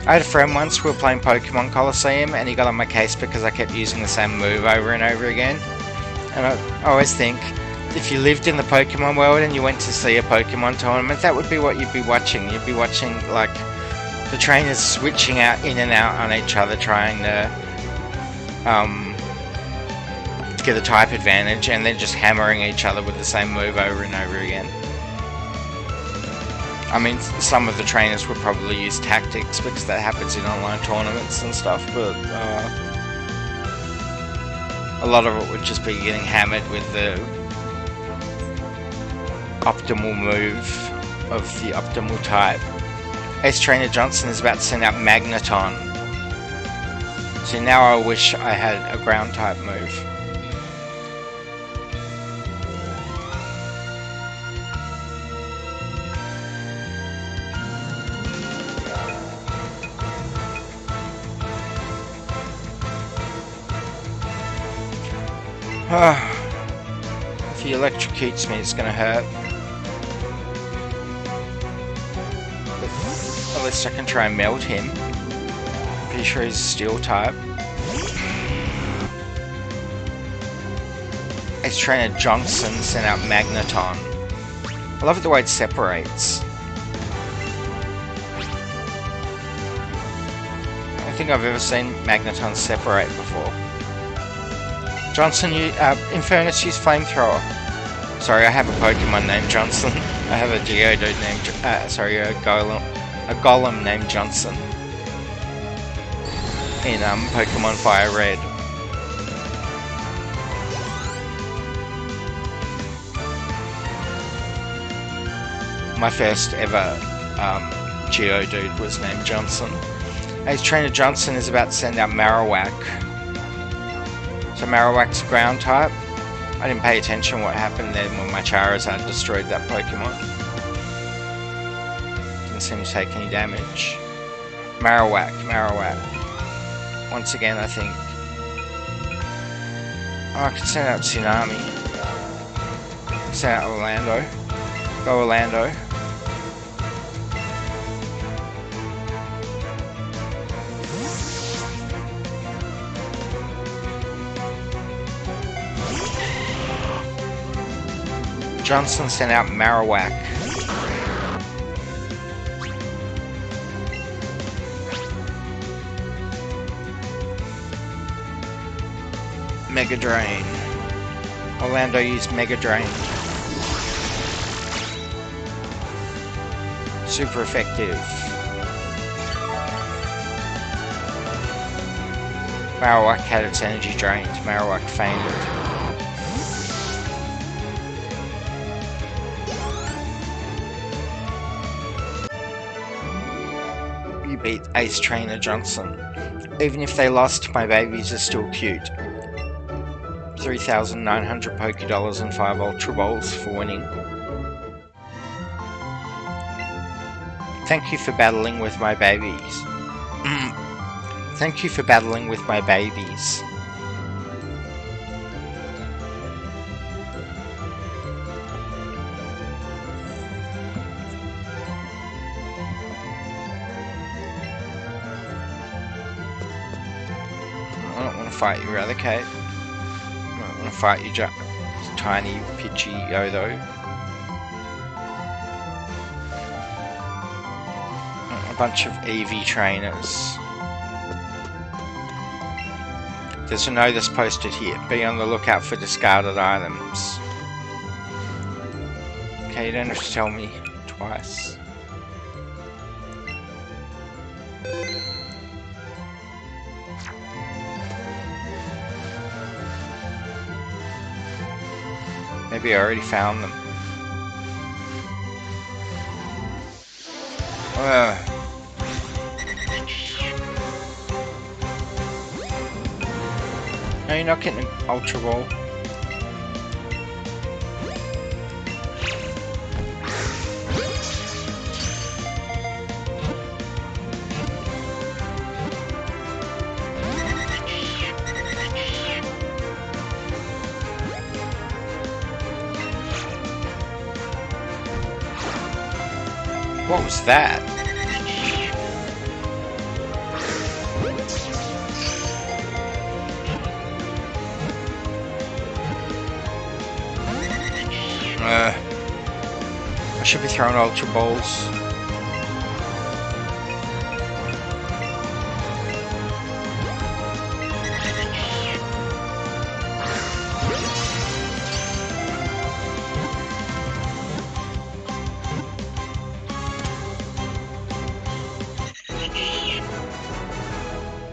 I had a friend once, we were playing Pokemon Coliseum, and he got on my case because I kept using the same move over and over again. And I always think, if you lived in the Pokemon world and you went to see a Pokemon tournament, that would be what you'd be watching. You'd be watching, like, the trainers switching out in and out on each other, trying to get a type advantage, and then just hammering each other with the same move over and over again. I mean, some of the trainers would probably use tactics because that happens in online tournaments and stuff, but a lot of it would just be getting hammered with the optimal move of the optimal type. Ace Trainer Johnson is about to send out Magneton. So now I wish I had a ground type move. If he electrocutes me, it's gonna hurt. But at least I can try and melt him. Pretty sure he's a steel type. Ace Trainer Johnson sent out Magneton. I love it the way it separates. I don't think I've ever seen Magneton separate before. Johnson, Infernus used Flamethrower. Sorry, I have a Pokemon named Johnson. I have a Geodude named, a Golem named Johnson. In Pokemon Fire Red. My first ever Geodude was named Johnson. Ace Trainer Johnson is about to send out Marowak. So Marowak's ground type. I didn't pay attention what happened then when my Charizard destroyed that Pokemon. Didn't seem to take any damage. Marowak. Once again, I think. Oh, I could send out Tsunami. Send out Orlando. Go Orlando. Johnson sent out Marowak. Mega Drain. Orlando used Mega Drain. Super effective. Marowak had its energy drained. Marowak fainted. Beat Ace Trainer Johnson. Even if they lost, my babies are still cute. 3,900 Pokédollars and 5 Ultra Balls for winning. Thank you for battling with my babies. Thank you for battling with my babies. I don't want to fight you, Eradicate. I don't want to fight you, tiny Pidgeotto. A bunch of Eevee trainers. There's a notice posted here. Be on the lookout for discarded items. Okay, you don't have to tell me twice. Maybe I already found them. No, you're not getting an Ultra Ball. What was that? I should be throwing Ultra Balls.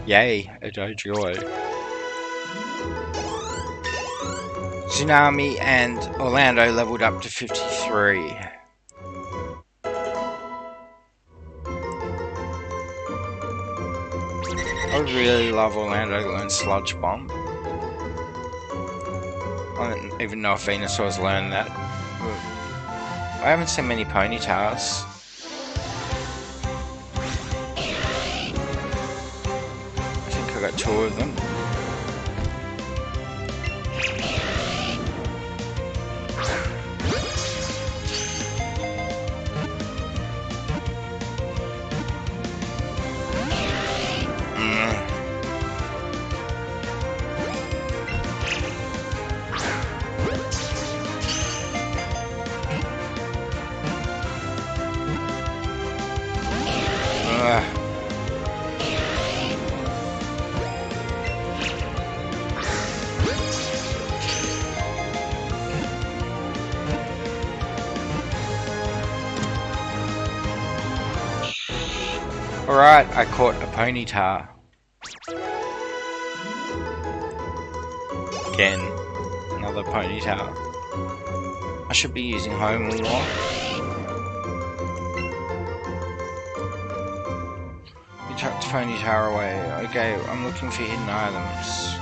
Yay, a Dodrio. Tsunami and Orlando leveled up to 53. I would really love Orlando to learn Sludge Bomb. I don't even know if Venusaur's learned that. I haven't seen many Ponytas. I got 2 of them. Alright, I caught a Ponyta. Again, another Ponyta. I should be using home more. You chucked Ponyta away. Okay, I'm looking for hidden items.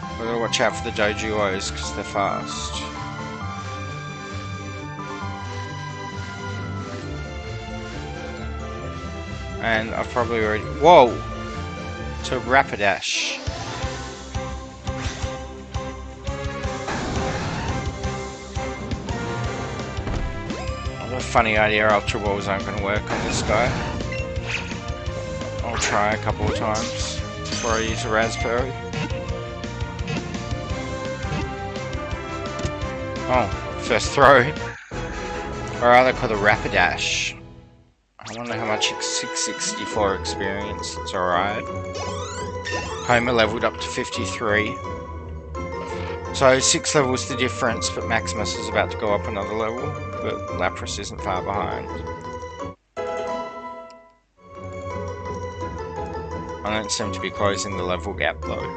I gotta watch out for the Dodrios because they're fast. And I've probably already... Whoa! It's a Rapidash. I have a funny idea Ultra Balls aren't going to work on this guy. I'll try a couple of times before I use a Raspberry. Oh, first throw. Or rather called a Rapidash. I wonder how much 664 experience. It's alright. Homer leveled up to 53. So 6 levels the difference, but Maximus is about to go up another level. But Lapras isn't far behind. I don't seem to be closing the level gap though.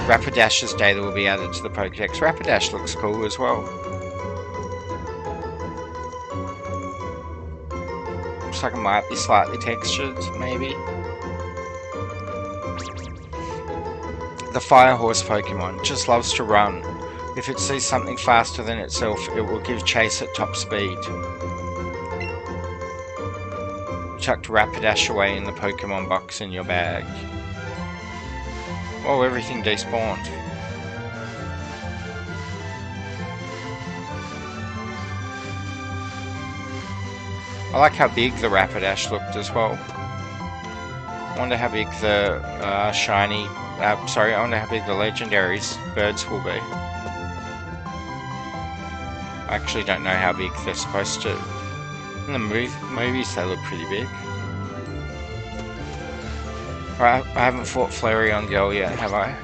Rapidash's data will be added to the Pokédex. Rapidash looks cool as well. Looks like it might be slightly textured, maybe. The Fire Horse Pokemon just loves to run. If it sees something faster than itself, it will give chase at top speed. Chucked Rapidash away in the Pokemon box in your bag. Oh, everything despawned. I like how big the Rapidash looked as well. I wonder how big the I wonder how big the legendaries birds will be. I actually don't know how big they're supposed to. In the movies they look pretty big. I haven't fought Flareon Girl yet, have I?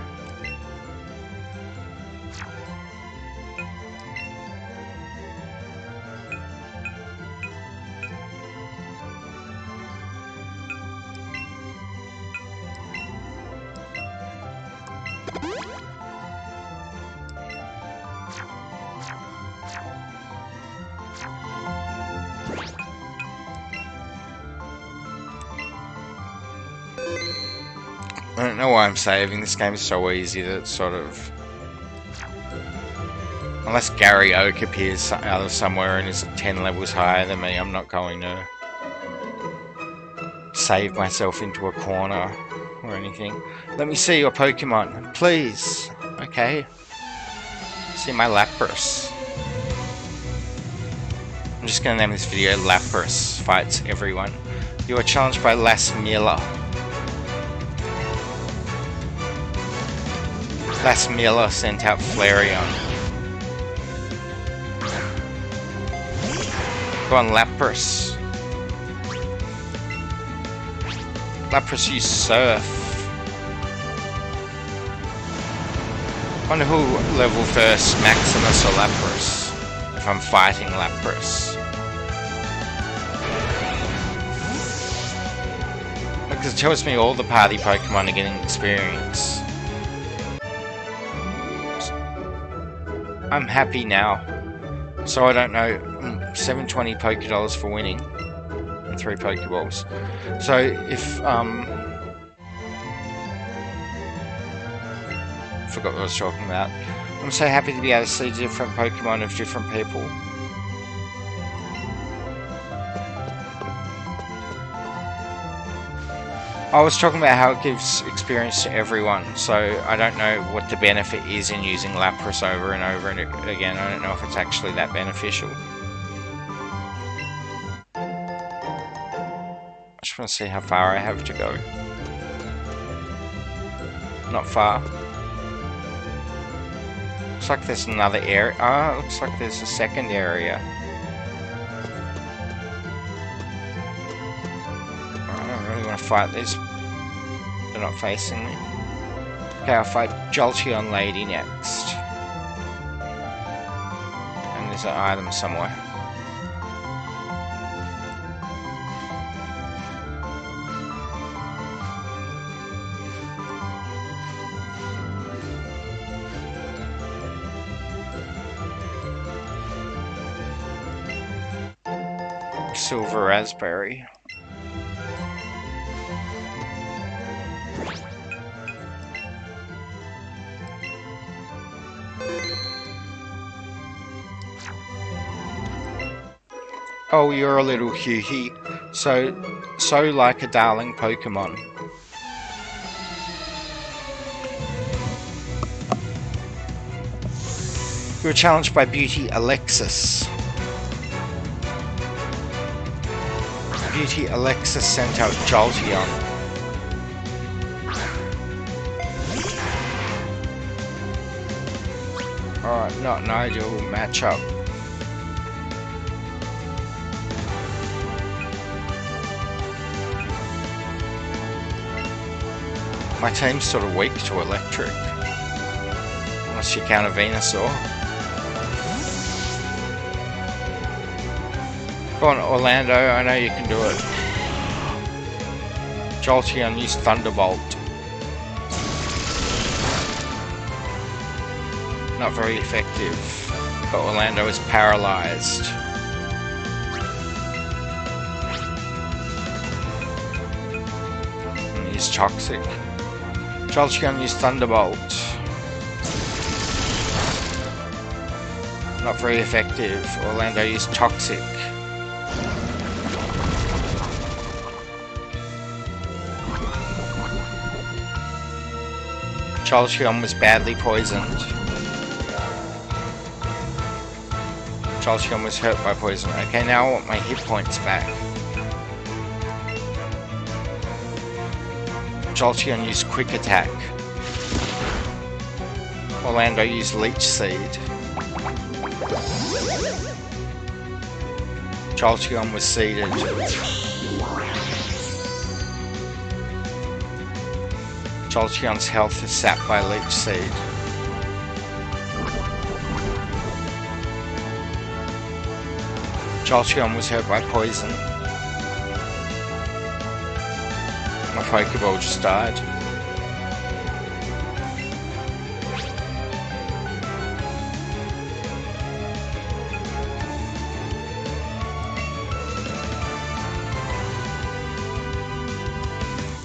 I don't know why I'm saving. This game is so easy that it's sort of... Unless Gary Oak appears out of somewhere and is 10 levels higher than me, I'm not going to save myself into a corner or anything. Let me see your Pokemon, please. Okay. See my Lapras. I'm just going to name this video Lapras Fights Everyone. You are challenged by Lasmila. Lasmila sent out Flareon. Go on, Lapras. Lapras use Surf. Wonder who level first, Maximus or Lapras? If I'm fighting Lapras. Because it tells me all the party Pokemon are getting experience. I'm happy now. So I don't know, 720 Pokédollars for winning, and 3 Pokeballs. So if, forgot what I was talking about. I'm so happy to be able to see different Pokemon of different people. I was talking about how it gives experience to everyone, so I don't know what the benefit is in using Lapras over and over and again. I don't know if it's actually that beneficial. I just want to see how far I have to go. Not far. Looks like there's another area. Ah, looks like there's a second area. Fight these. They're not facing me. Okay, I'll fight Jolteon Lady next. And there's an item somewhere. Silver Raspberry. Oh, you're a little Hughie. So like a darling Pokemon. You were challenged by Beauty Alexis. Beauty Alexis sent out Jolteon. Alright, not an ideal matchup. My team's sort of weak to electric. Unless you count a Venusaur. Go on, Orlando, I know you can do it. Jolteon used Thunderbolt. Not very effective. But Orlando is paralyzed. And he's toxic. Jolteon used Thunderbolt. Not very effective. Orlando used Toxic. Jolteon was badly poisoned. Jolteon was hurt by poison. Okay, now I want my hit points back. Jolteon used Quick Attack. Orlando used Leech Seed. Jolteon was seeded. Jolteon's health is sapped by Leech Seed. Jolteon was hurt by poison. My Pokeball just died.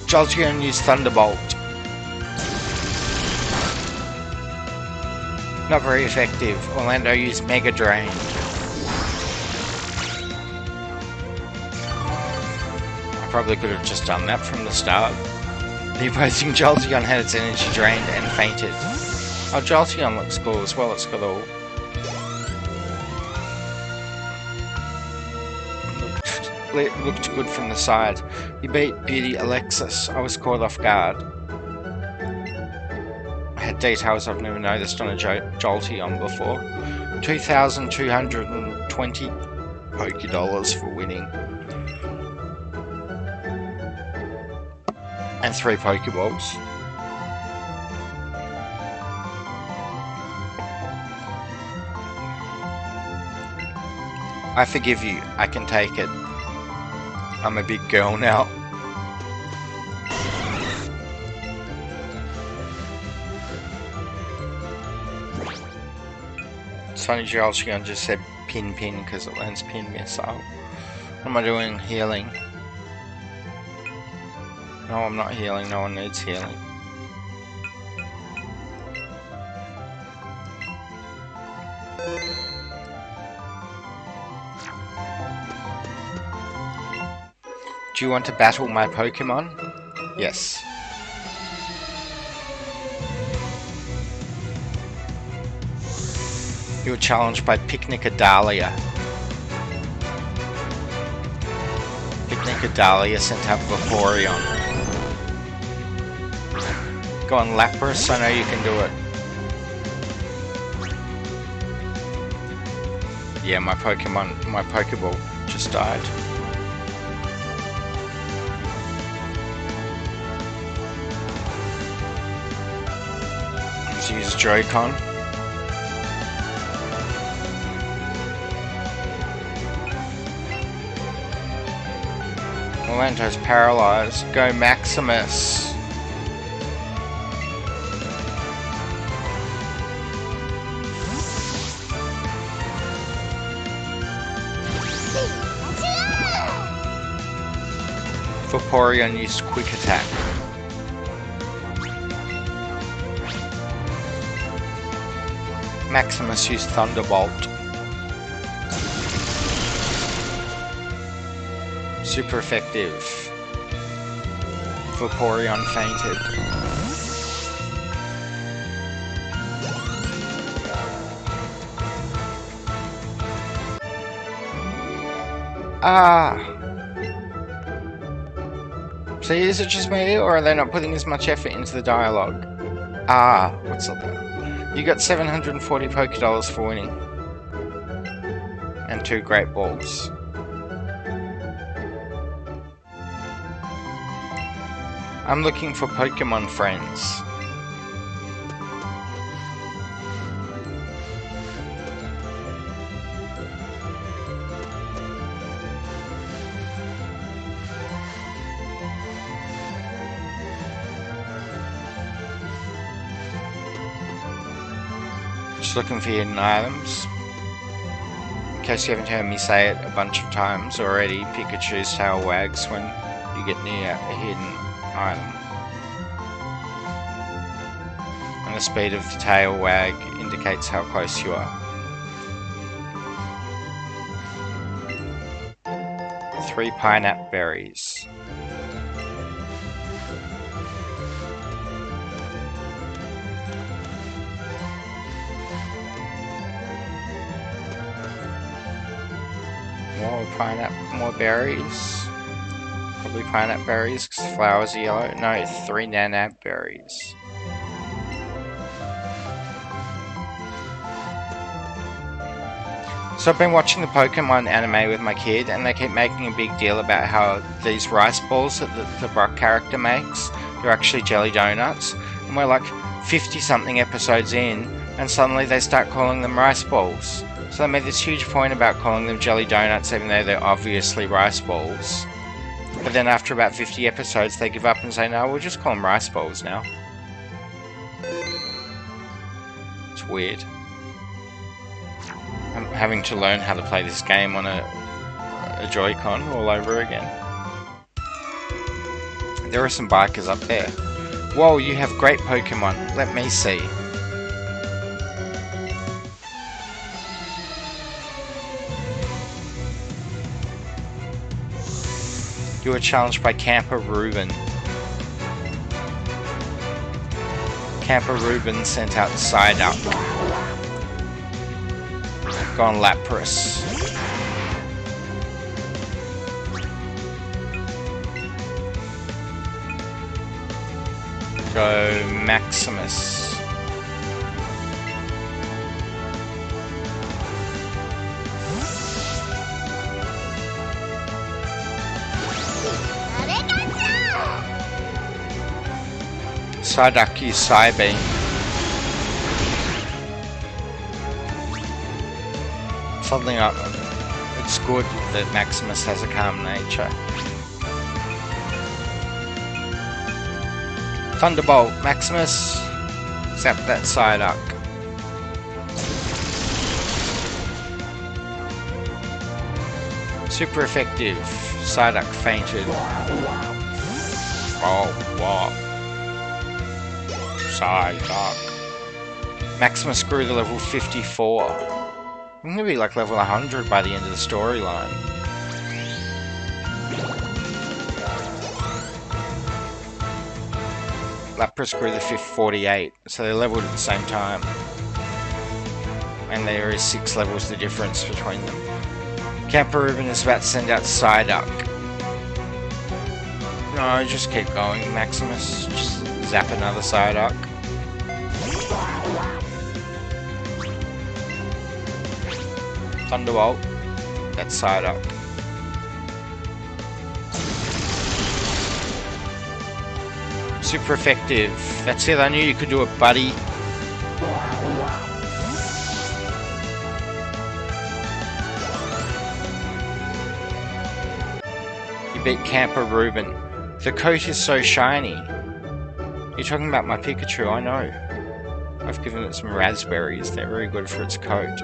Jolteon used Thunderbolt. Not very effective. Orlando used Mega Drain. I probably could have just done that from the start. The opposing Jolteon had its energy drained and fainted. Oh, Jolteon looks cool as well. It's got all... looked good from the side. You beat Beauty Alexis. I was caught off guard. I had details I've never noticed on a Jolteon before. 2,220 Pokédollars for winning. And 3 Pokeballs. I forgive you. I can take it. I'm a big girl now. It's funny Jolteon just said pin because it learns pin missile. What am I doing? Healing. No, I'm not healing. No one needs healing. Do you want to battle my Pokemon? Yes. You were challenged by Picnicadalia. Picnicadalia sent out Vaporeon. Go on, Lapras, I know you can do it. Yeah, my Pokeball just died. Let's use Joy-Con. Orlando's paralyzed. Go Maximus. Vaporeon used Quick Attack. Maximus used Thunderbolt. Super effective. Vaporeon fainted. See, is it just me, or are they not putting as much effort into the dialogue? What's up there? You got 740 Pokédollars for winning. And 2 Great Balls. I'm looking for Pokemon friends. Just looking for hidden items. In case you haven't heard me say it a bunch of times already, Pikachu's tail wags when you get near a hidden item. And the speed of the tail wag indicates how close you are. 3 pineapple berries. More berries. Probably pineapple berries because the flowers are yellow. No, 3 nanab berries. So I've been watching the Pokemon anime with my kid, and they keep making a big deal about how these rice balls that the Brock character makes, they're actually jelly donuts. And we're like 50 something episodes in, and suddenly they start calling them rice balls. So they made this huge point about calling them jelly donuts even though they're obviously rice balls. But then after about 50 episodes they give up and say, no, we'll just call them rice balls now. It's weird. I'm having to learn how to play this game on a Joy-Con all over again. There are some bikers up there. Whoa, you have great Pokemon. Let me see. You were challenged by Camper Reuben. Camper Reuben sent out Psyduck. Gone Lapras. Go Maximus. Psyduck use Psybeam. Suddenly it's good that Maximus has a calm nature. Thunderbolt, Maximus. Zap that Psyduck. Super effective. Psyduck fainted. Oh, wow. Psyduck. Maximus grew to level 54. I'm gonna be like level 100 by the end of the storyline. Lapras grew to 48, so they leveled at the same time. And there is 6 levels the difference between them. Camper Reuben is about to send out Psyduck. No, just keep going, Maximus. Just zap another Psyduck. Thunderbolt. That's Psyduck. Super effective. That's it, I knew you could do it, buddy. You beat Camper Reuben. The coat is so shiny. You're talking about my Pikachu, I know. I've given it some raspberries, they're very good for its coat.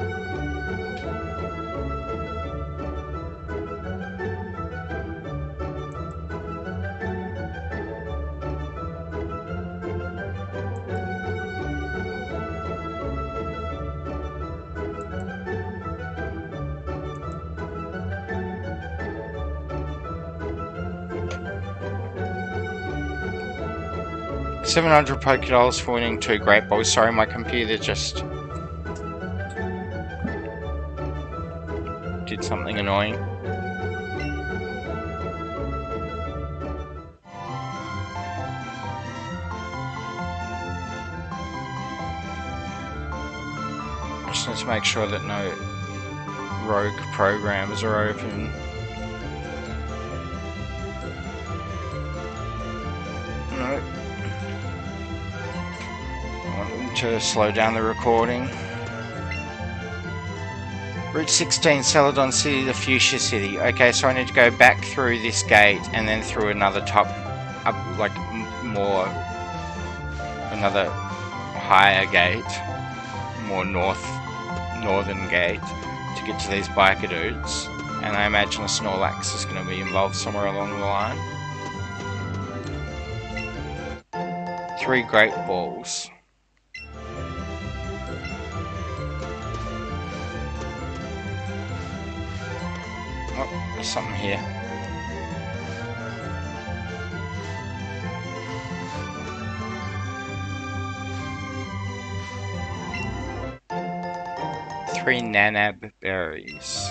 $700 Pokédollars for winning 2 Great Balls. Sorry, my computer just did something annoying. I just need to make sure that no rogue programs are open. No. To slow down the recording. Route 16, Celadon City to Fuchsia City. Okay, so I need to go back through this gate and then through another like another higher gate, more northern gate to get to these biker dudes. And I imagine a Snorlax is going to be involved somewhere along the line. 3 Great Balls. Oh, there's something here. Three Nanab berries.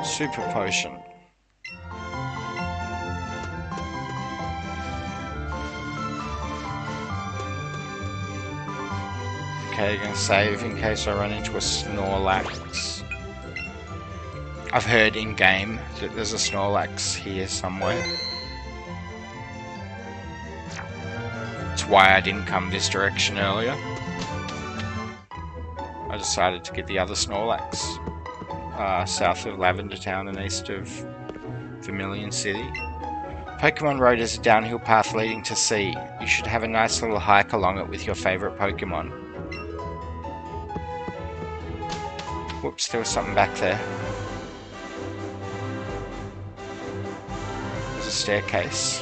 Super potion. Okay, gonna save in case I run into a Snorlax. I've heard in game that there's a Snorlax here somewhere. That's why I didn't come this direction earlier. I decided to get the other Snorlax. South of Lavender Town and east of Vermilion City. Pokemon Road is a downhill path leading to sea. You should have a nice little hike along it with your favourite Pokemon. Whoops, there was something back there. There's a staircase.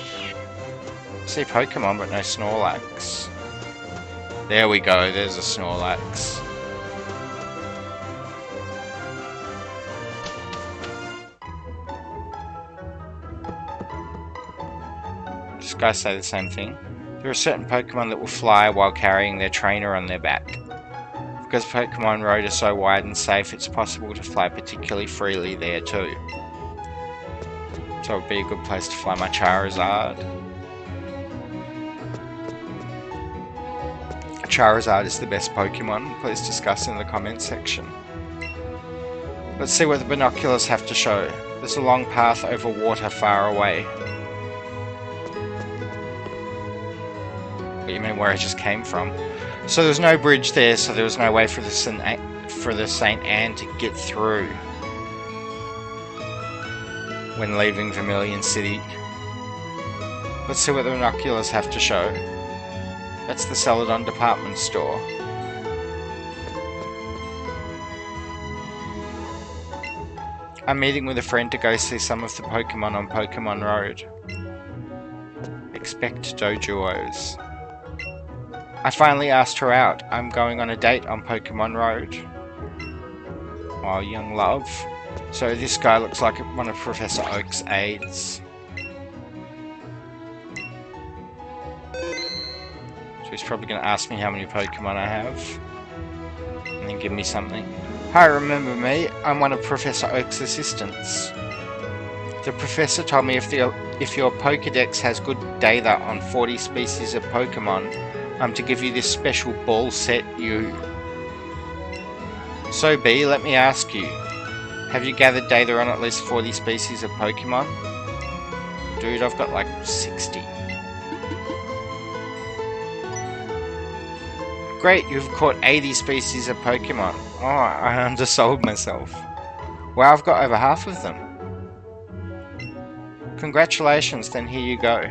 I see Pokemon but no Snorlax. There we go, there's a Snorlax. guys say the same thing. There are certain Pokemon that will fly while carrying their trainer on their back. Because Pokemon Road is so wide and safe, it's possible to fly particularly freely there too. So it would be a good place to fly my Charizard. Charizard is the best Pokemon. Please discuss in the comments section. Let's see what the binoculars have to show. There's a long path over water far away. What do you mean where I just came from? So there's no bridge there, so there was no way for the St. Anne to get through when leaving Vermilion City. Let's see what the binoculars have to show. That's the Celadon department store. I'm meeting with a friend to go see some of the Pokemon on Pokemon Road. Expect Doduos. I finally asked her out. I'm going on a date on Pokemon Road. Oh, young love. So this guy looks like one of Professor Oak's aides. So he's probably going to ask me how many Pokemon I have. And then give me something. Hi, remember me? I'm one of Professor Oak's assistants. The professor told me if your Pokedex has good data on 40 species of Pokemon, I'm to give you this special ball set you. So B, let me ask you, have you gathered data on at least 40 species of Pokemon? Dude, I've got like 60. Great, you've caught 80 species of Pokemon. Oh, I undersold myself. Wow, I've got over half of them. Congratulations, then here you go.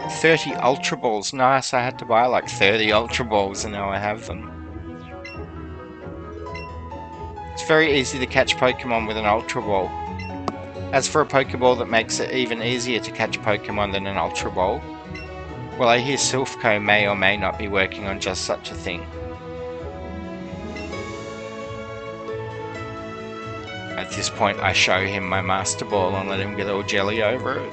30 Ultra Balls. Nice, I had to buy like 30 Ultra Balls and now I have them. It's very easy to catch Pokemon with an Ultra Ball. As for a Pokeball that makes it even easier to catch Pokemon than an Ultra Ball, well, I hear Silphco may or may not be working on just such a thing. At this point, I show him my Master Ball and let him get all jelly over it.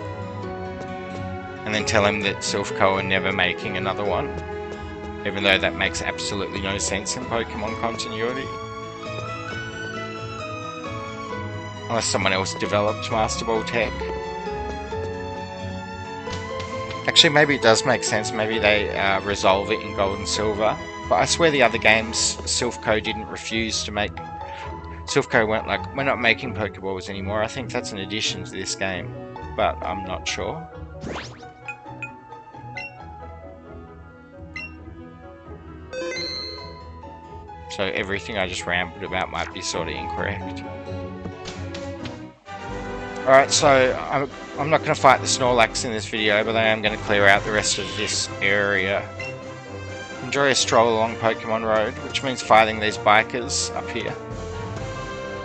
And then tell him that Silphco are never making another one. Even though that makes absolutely no sense in Pokemon continuity. Unless someone else developed Master Ball tech. Actually, maybe it does make sense. Maybe they resolve it in Gold and Silver. But I swear the other games, Silphco didn't refuse to make... Silphco weren't like, we're not making Pokeballs anymore. I think that's an addition to this game. But I'm not sure. So everything I just rambled about might be sort of incorrect. Alright, so I'm not going to fight the Snorlax in this video, but I am going to clear out the rest of this area. Enjoy a stroll along Pokemon Road, which means fighting these bikers up here.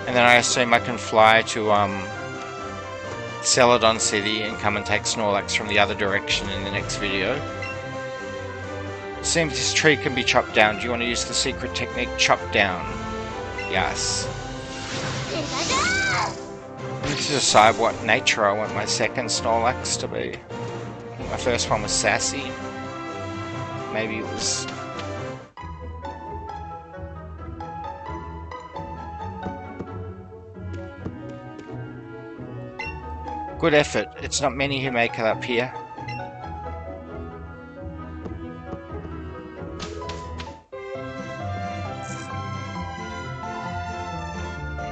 And then I assume I can fly to Celadon City and come and take Snorlax from the other direction in the next video. Seems this tree can be chopped down. Do you want to use the secret technique chop down? Yes. I need to decide what nature I want my second Snorlax to be. I think my first one was sassy. Maybe it was... Good effort. It's not many who make it up here.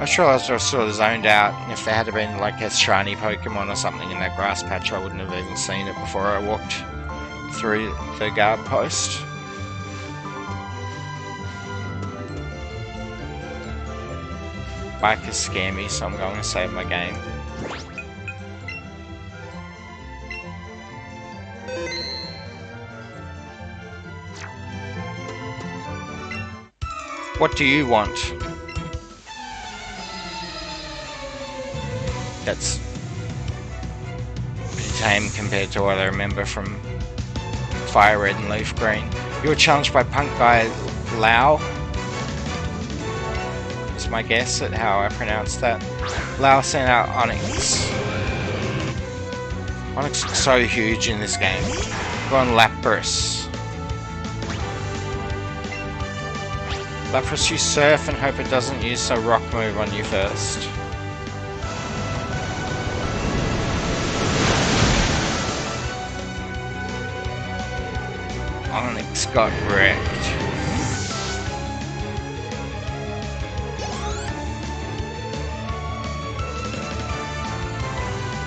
I'm sure I was just sort of zoned out, and if there had been like a shiny Pokemon or something in that grass patch, I wouldn't have even seen it before I walked through the guard post. Bikers scare me, so I'm going to save my game. What do you want? That's pretty tame compared to what I remember from Fire Red and Leaf Green. You were challenged by punk guy Lau. That's my guess at how I pronounced that. Lau sent out Onyx. Onix looks so huge in this game. Go on Lapras. Lapras, you surf and hope it doesn't use a rock move on you first. Onix got wrecked.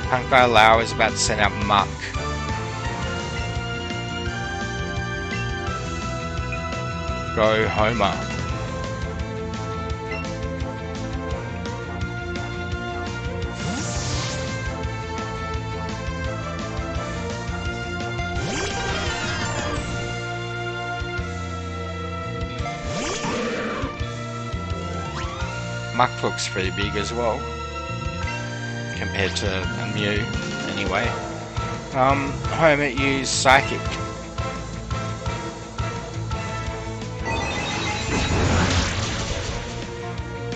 Punkai Lau is about to send out Muck. Go Homer. Muck looks pretty big as well, compared to a Mew, anyway. Homer used Psychic.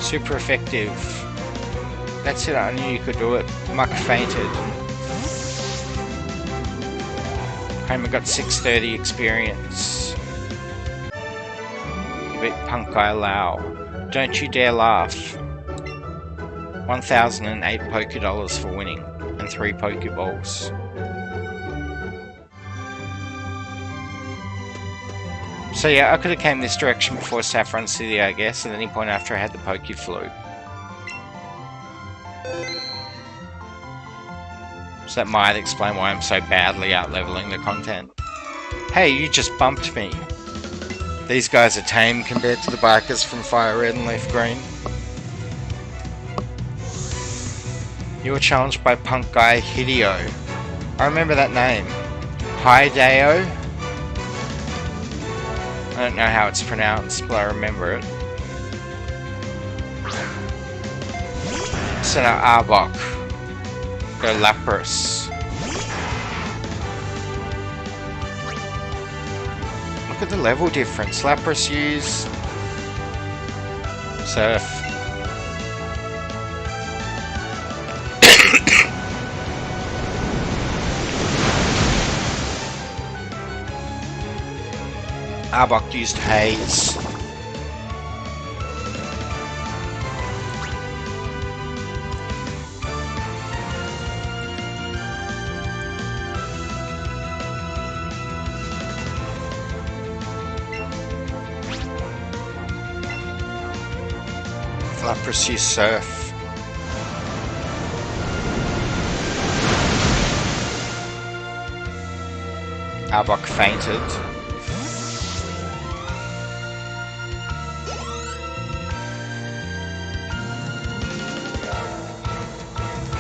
Super effective. That's it, I knew you could do it. Muck fainted. Homer got 630 experience. You beat Punkai Lau. Don't you dare laugh. 1,008 Pokédollars for winning, and 3 Pokeballs. So yeah, I could have came this direction before Saffron City, I guess, at any point after I had the Pokeflu. So that might explain why I'm so badly out-leveling the content. Hey, you just bumped me. These guys are tame compared to the bikers from Fire Red and Leaf Green. You were challenged by punk guy Hideo. I remember that name. Hideo? I don't know how it's pronounced, but I remember it. So now Arbok. Go Lapras. Look at the level difference. Lapras use Surf. Arbok used Haze. Lapras used Surf. Arbok fainted.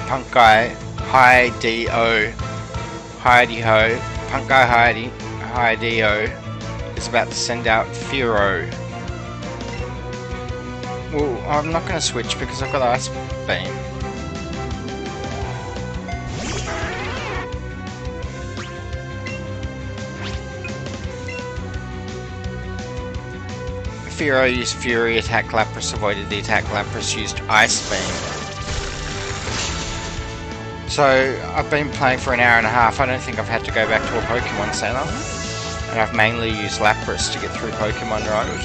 Punk guy Hi-D-O. Hi-D-Ho. Punk guy Hi-D-O is about to send out Furo. Well, I'm not going to switch because I've got Ice Beam. Furo used Fury attack, Lapras avoided the attack, Lapras used Ice Beam. So, I've been playing for an hour and a half. I don't think I've had to go back to a Pokemon Center. And I've mainly used Lapras to get through Pokemon Road.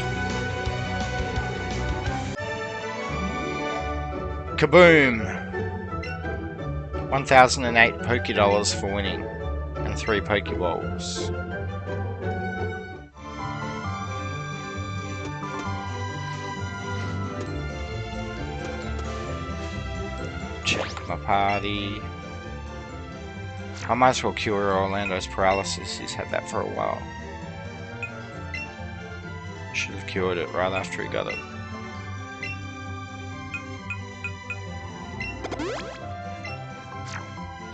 Kaboom! 1,008 Pokédollars for winning. And 3 Pokeballs. Check my party. I might as well cure Orlando's paralysis. He's had that for a while. Should have cured it right after he got it.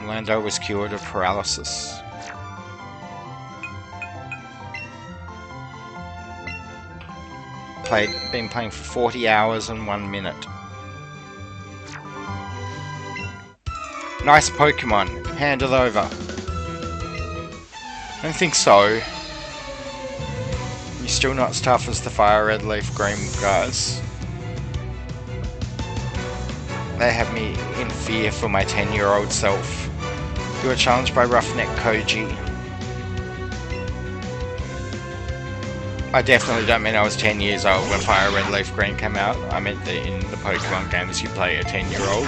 Orlando was cured of paralysis. Been playing for 40 hours and 1 minute. Nice Pokemon. Hand it over. I don't think so. You're still not as tough as the Fire Red Leaf Green guys. They have me in fear for my 10-year-old self. You were challenged by Roughneck Koji. I definitely don't mean I was 10 years old when Fire Red Leaf Green came out. I meant that in the Pokemon games you play a 10-year-old.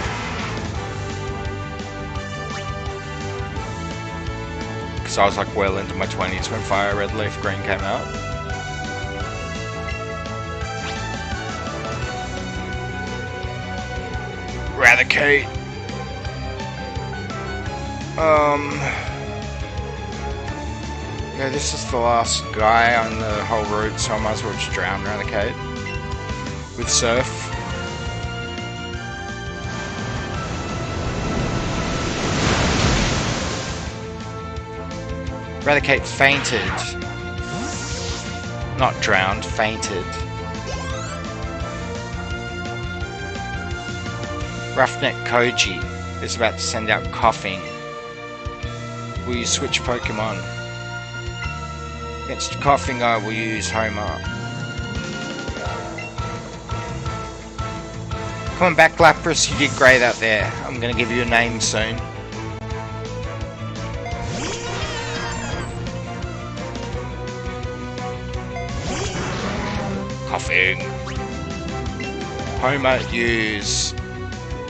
Because I was like well into my 20s when Fire Red Leaf Green came out. Eradicate. Yeah, this is the last guy on the whole route, so I might as well just drown Eradicate with Surf. Eradicate fainted. Not drowned, fainted. Roughneck Koji is about to send out coughing. Will you switch Pokemon? Against coughing, I will use Homer. Come on back, Lapras, you did great out there. I'm gonna give you a name soon. Coughing. Homer, use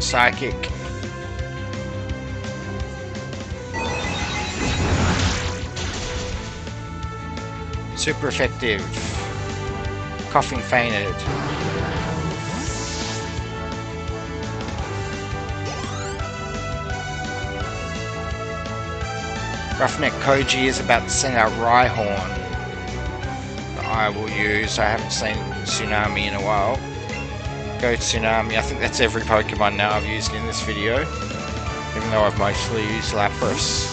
Psychic. Super effective. Coughing fainted. Roughneck Koji is about to send out Rhyhorn. I will use. I haven't seen Tsunami in a while. Go Tsunami. I think that's every Pokemon now I've used in this video, even though I've mostly used Lapras.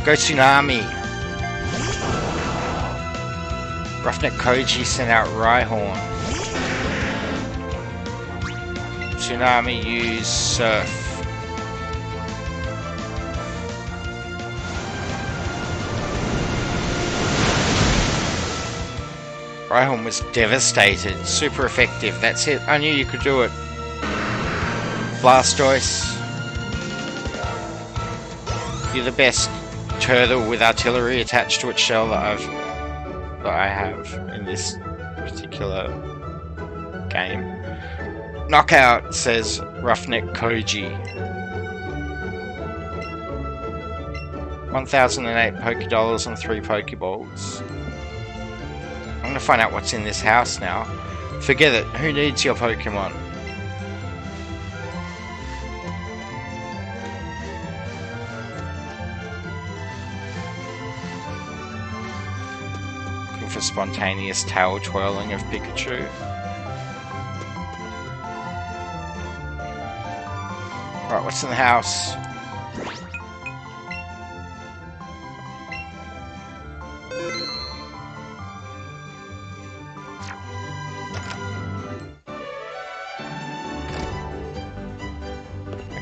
Go Tsunami. Roughneck Koji sent out Rhyhorn. Tsunami use Surf. Rhyhorn was devastated. Super effective. That's it. I knew you could do it. Blastoise. You're the best turtle with artillery attached to its shell that I have in this particular game. Knockout, says Roughneck Koji. 1008 Pokédollars and 3 Pokeballs. I'm gonna find out what's in this house now. Forget it. Who needs your Pokemon? Looking for spontaneous tail twirling of Pikachu. Right, what's in the house?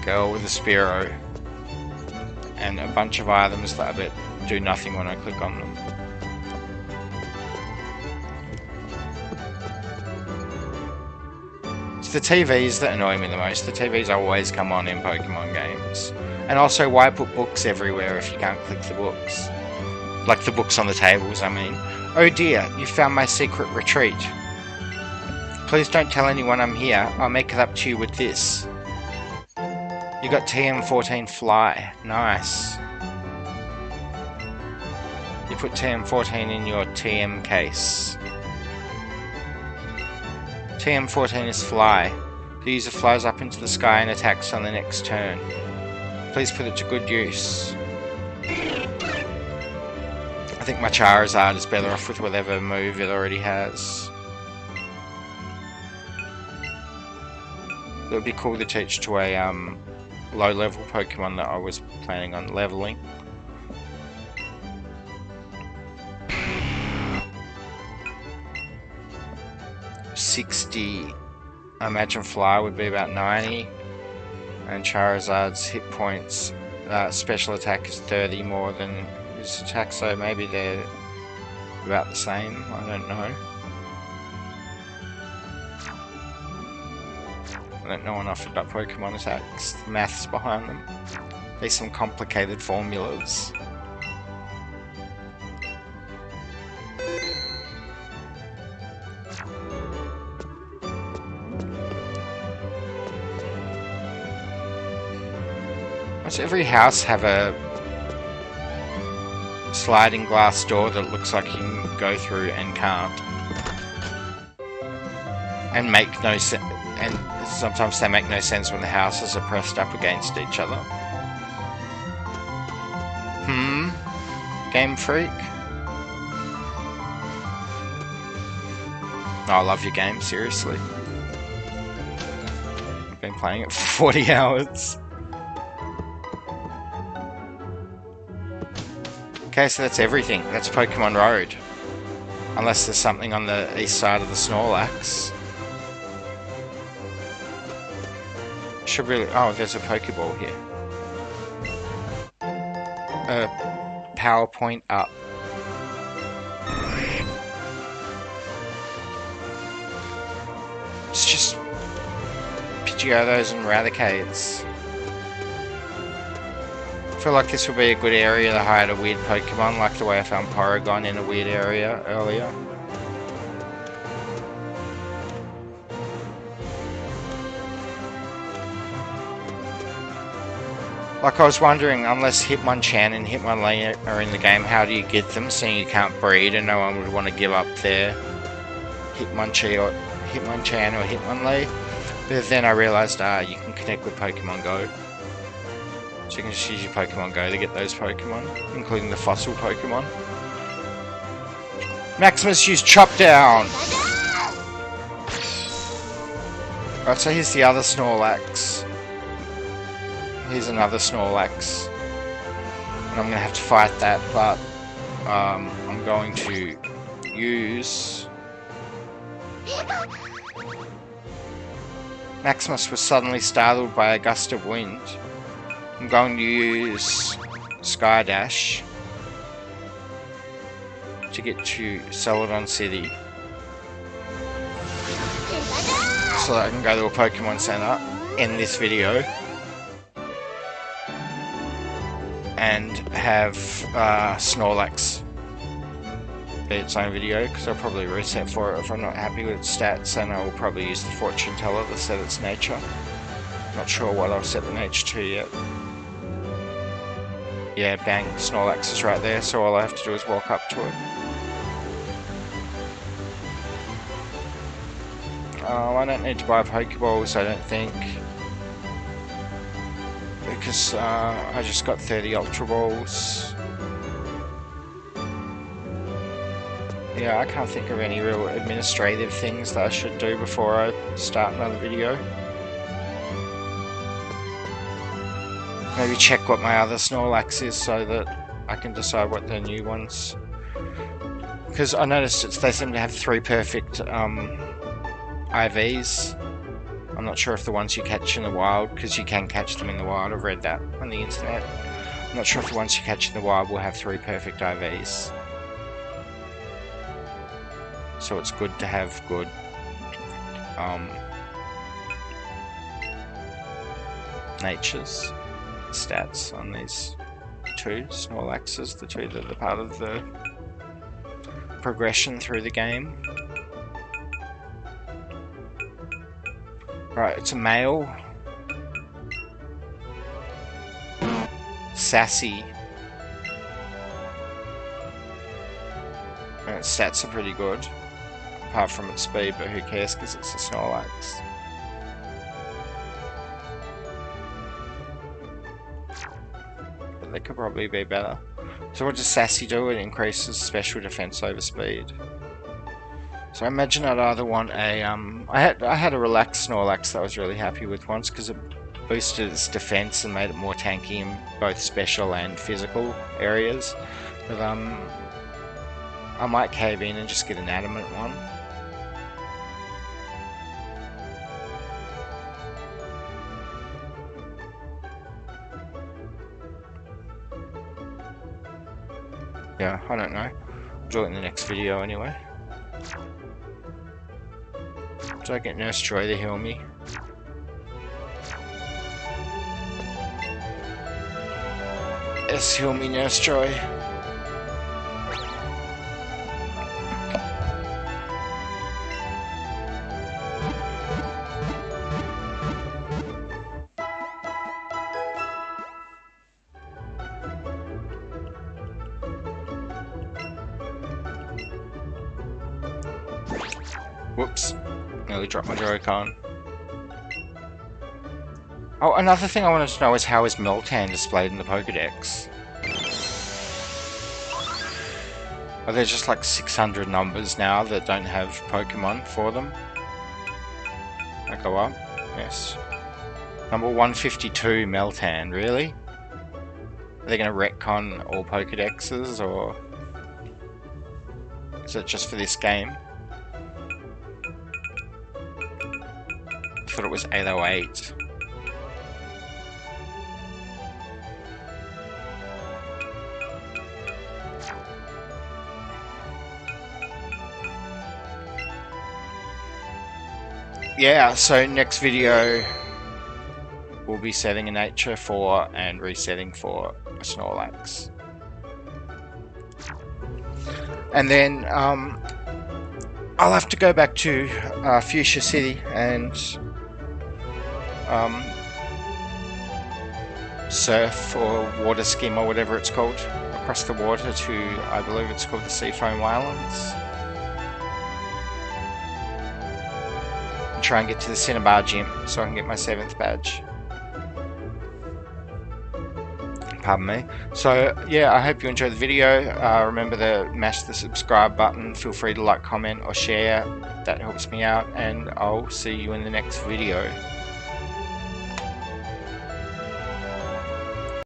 Girl with a Spearow and a bunch of items that I bet do nothing when I click on them. It's the TVs that annoy me the most. The TVs always come on in Pokemon games. And also, why put books everywhere if you can't click the books? Like the books on the tables, I mean. Oh dear, you found my secret retreat. Please don't tell anyone I'm here. I'll make it up to you with this. You got TM14 Fly. Nice. You put TM14 in your TM case. TM14 is Fly. The user flies up into the sky and attacks on the next turn. Please put it to good use. I think my Charizard is better off with whatever move it already has. It would be cool to teach to a low level Pokemon that I was planning on leveling. $60. I imagine Fly would be about 90. And Charizard's hit points, special attack is 30 more than his attack, so maybe they're about the same, I don't know. that no one offered up Pokemon attacks. The maths behind them. There's some complicated formulas. Does every house have a sliding glass door that looks like you can go through and can't? And make no sense. And sometimes they make no sense when the houses are pressed up against each other. Game Freak? Oh, I love your game, seriously. I've been playing it for 40 hours. Okay, so that's everything. That's Pokemon Road. Unless there's something on the east side of the Snorlax. Should really... Oh, there's a Pokeball here. PowerPoint up. It's just... Pidgeotos and Raticades. I feel like this would be a good area to hide a weird Pokemon, like the way I found Porygon in a weird area earlier. Like I was wondering, unless Hitmonchan and Hitmonlee are in the game, how do you get them, seeing you can't breed and no one would want to give up their Hitmonchan or Hitmonlee? But then I realised, you can connect with Pokemon Go. So you can just use your Pokemon Go to get those Pokemon, including the fossil Pokemon. Maximus used Chop Down! Right, so here's the other Snorlax. Here's another Snorlax. And I'm going to have to fight that, but I'm going to use... Maximus was suddenly startled by a gust of wind. I'm going to use Sky Dash to get to Celadon City, so that I can go to a Pokemon Center, end this video, and have Snorlax be its own video, because I'll probably reset for it if I'm not happy with its stats, and I will probably use the Fortune Teller to set its nature. Not sure what I'll set the nature to yet. Yeah, bang, Snorlax is right there, so all I have to do is walk up to it. I don't need to buy Pokeballs, I don't think. Because I just got 30 Ultra Balls. Yeah, I can't think of any real administrative things that I should do before I start another video. Maybe check what my other Snorlax is so that I can decide what the new ones... Because I noticed they seem to have 3 perfect IVs. I'm not sure if the ones you catch in the wild, because you can catch them in the wild, I've read that on the internet. I'm not sure if the ones you catch in the wild will have 3 perfect IVs. So it's good to have good natures. Stats on these 2 Snorlaxes, the 2 that are part of the progression through the game. Right, it's a male. Sassy. And its stats are pretty good. Apart from its speed, but who cares because it's a Snorlax. They could probably be better. So what does Sassy do? It increases special defense over speed. So I imagine I'd either want a I had a relaxed Snorlax that I was really happy with once because it boosted its defense and made it more tanky in both special and physical areas. But I might cave in and just get an adamant one. Yeah, I don't know. I'll do it in the next video anyway. So I get Nurse Joy to heal me. Yes, heal me, Nurse Joy. Whoops, nearly dropped my Joy-Con. Oh, another thing I wanted to know is how is Meltan displayed in the Pokédex? Are there just like 600 numbers now that don't have Pokemon for them? I go up? Yes. Number 152, Meltan, really? Are they going to retcon all Pokédexes, or is it just for this game? I thought it was 808. Yeah, so next video we'll be setting a nature for and resetting for a Snorlax. And then I'll have to go back to Fuchsia City and surf or water skim or whatever it's called across the water to, I believe it's called the Seafoam Islands. Try and get to the Cinnabar gym so I can get my 7th badge. Pardon me. So yeah, I hope you enjoyed the video. Remember to mash the subscribe button. Feel free to like, comment or share. That helps me out, and I'll see you in the next video.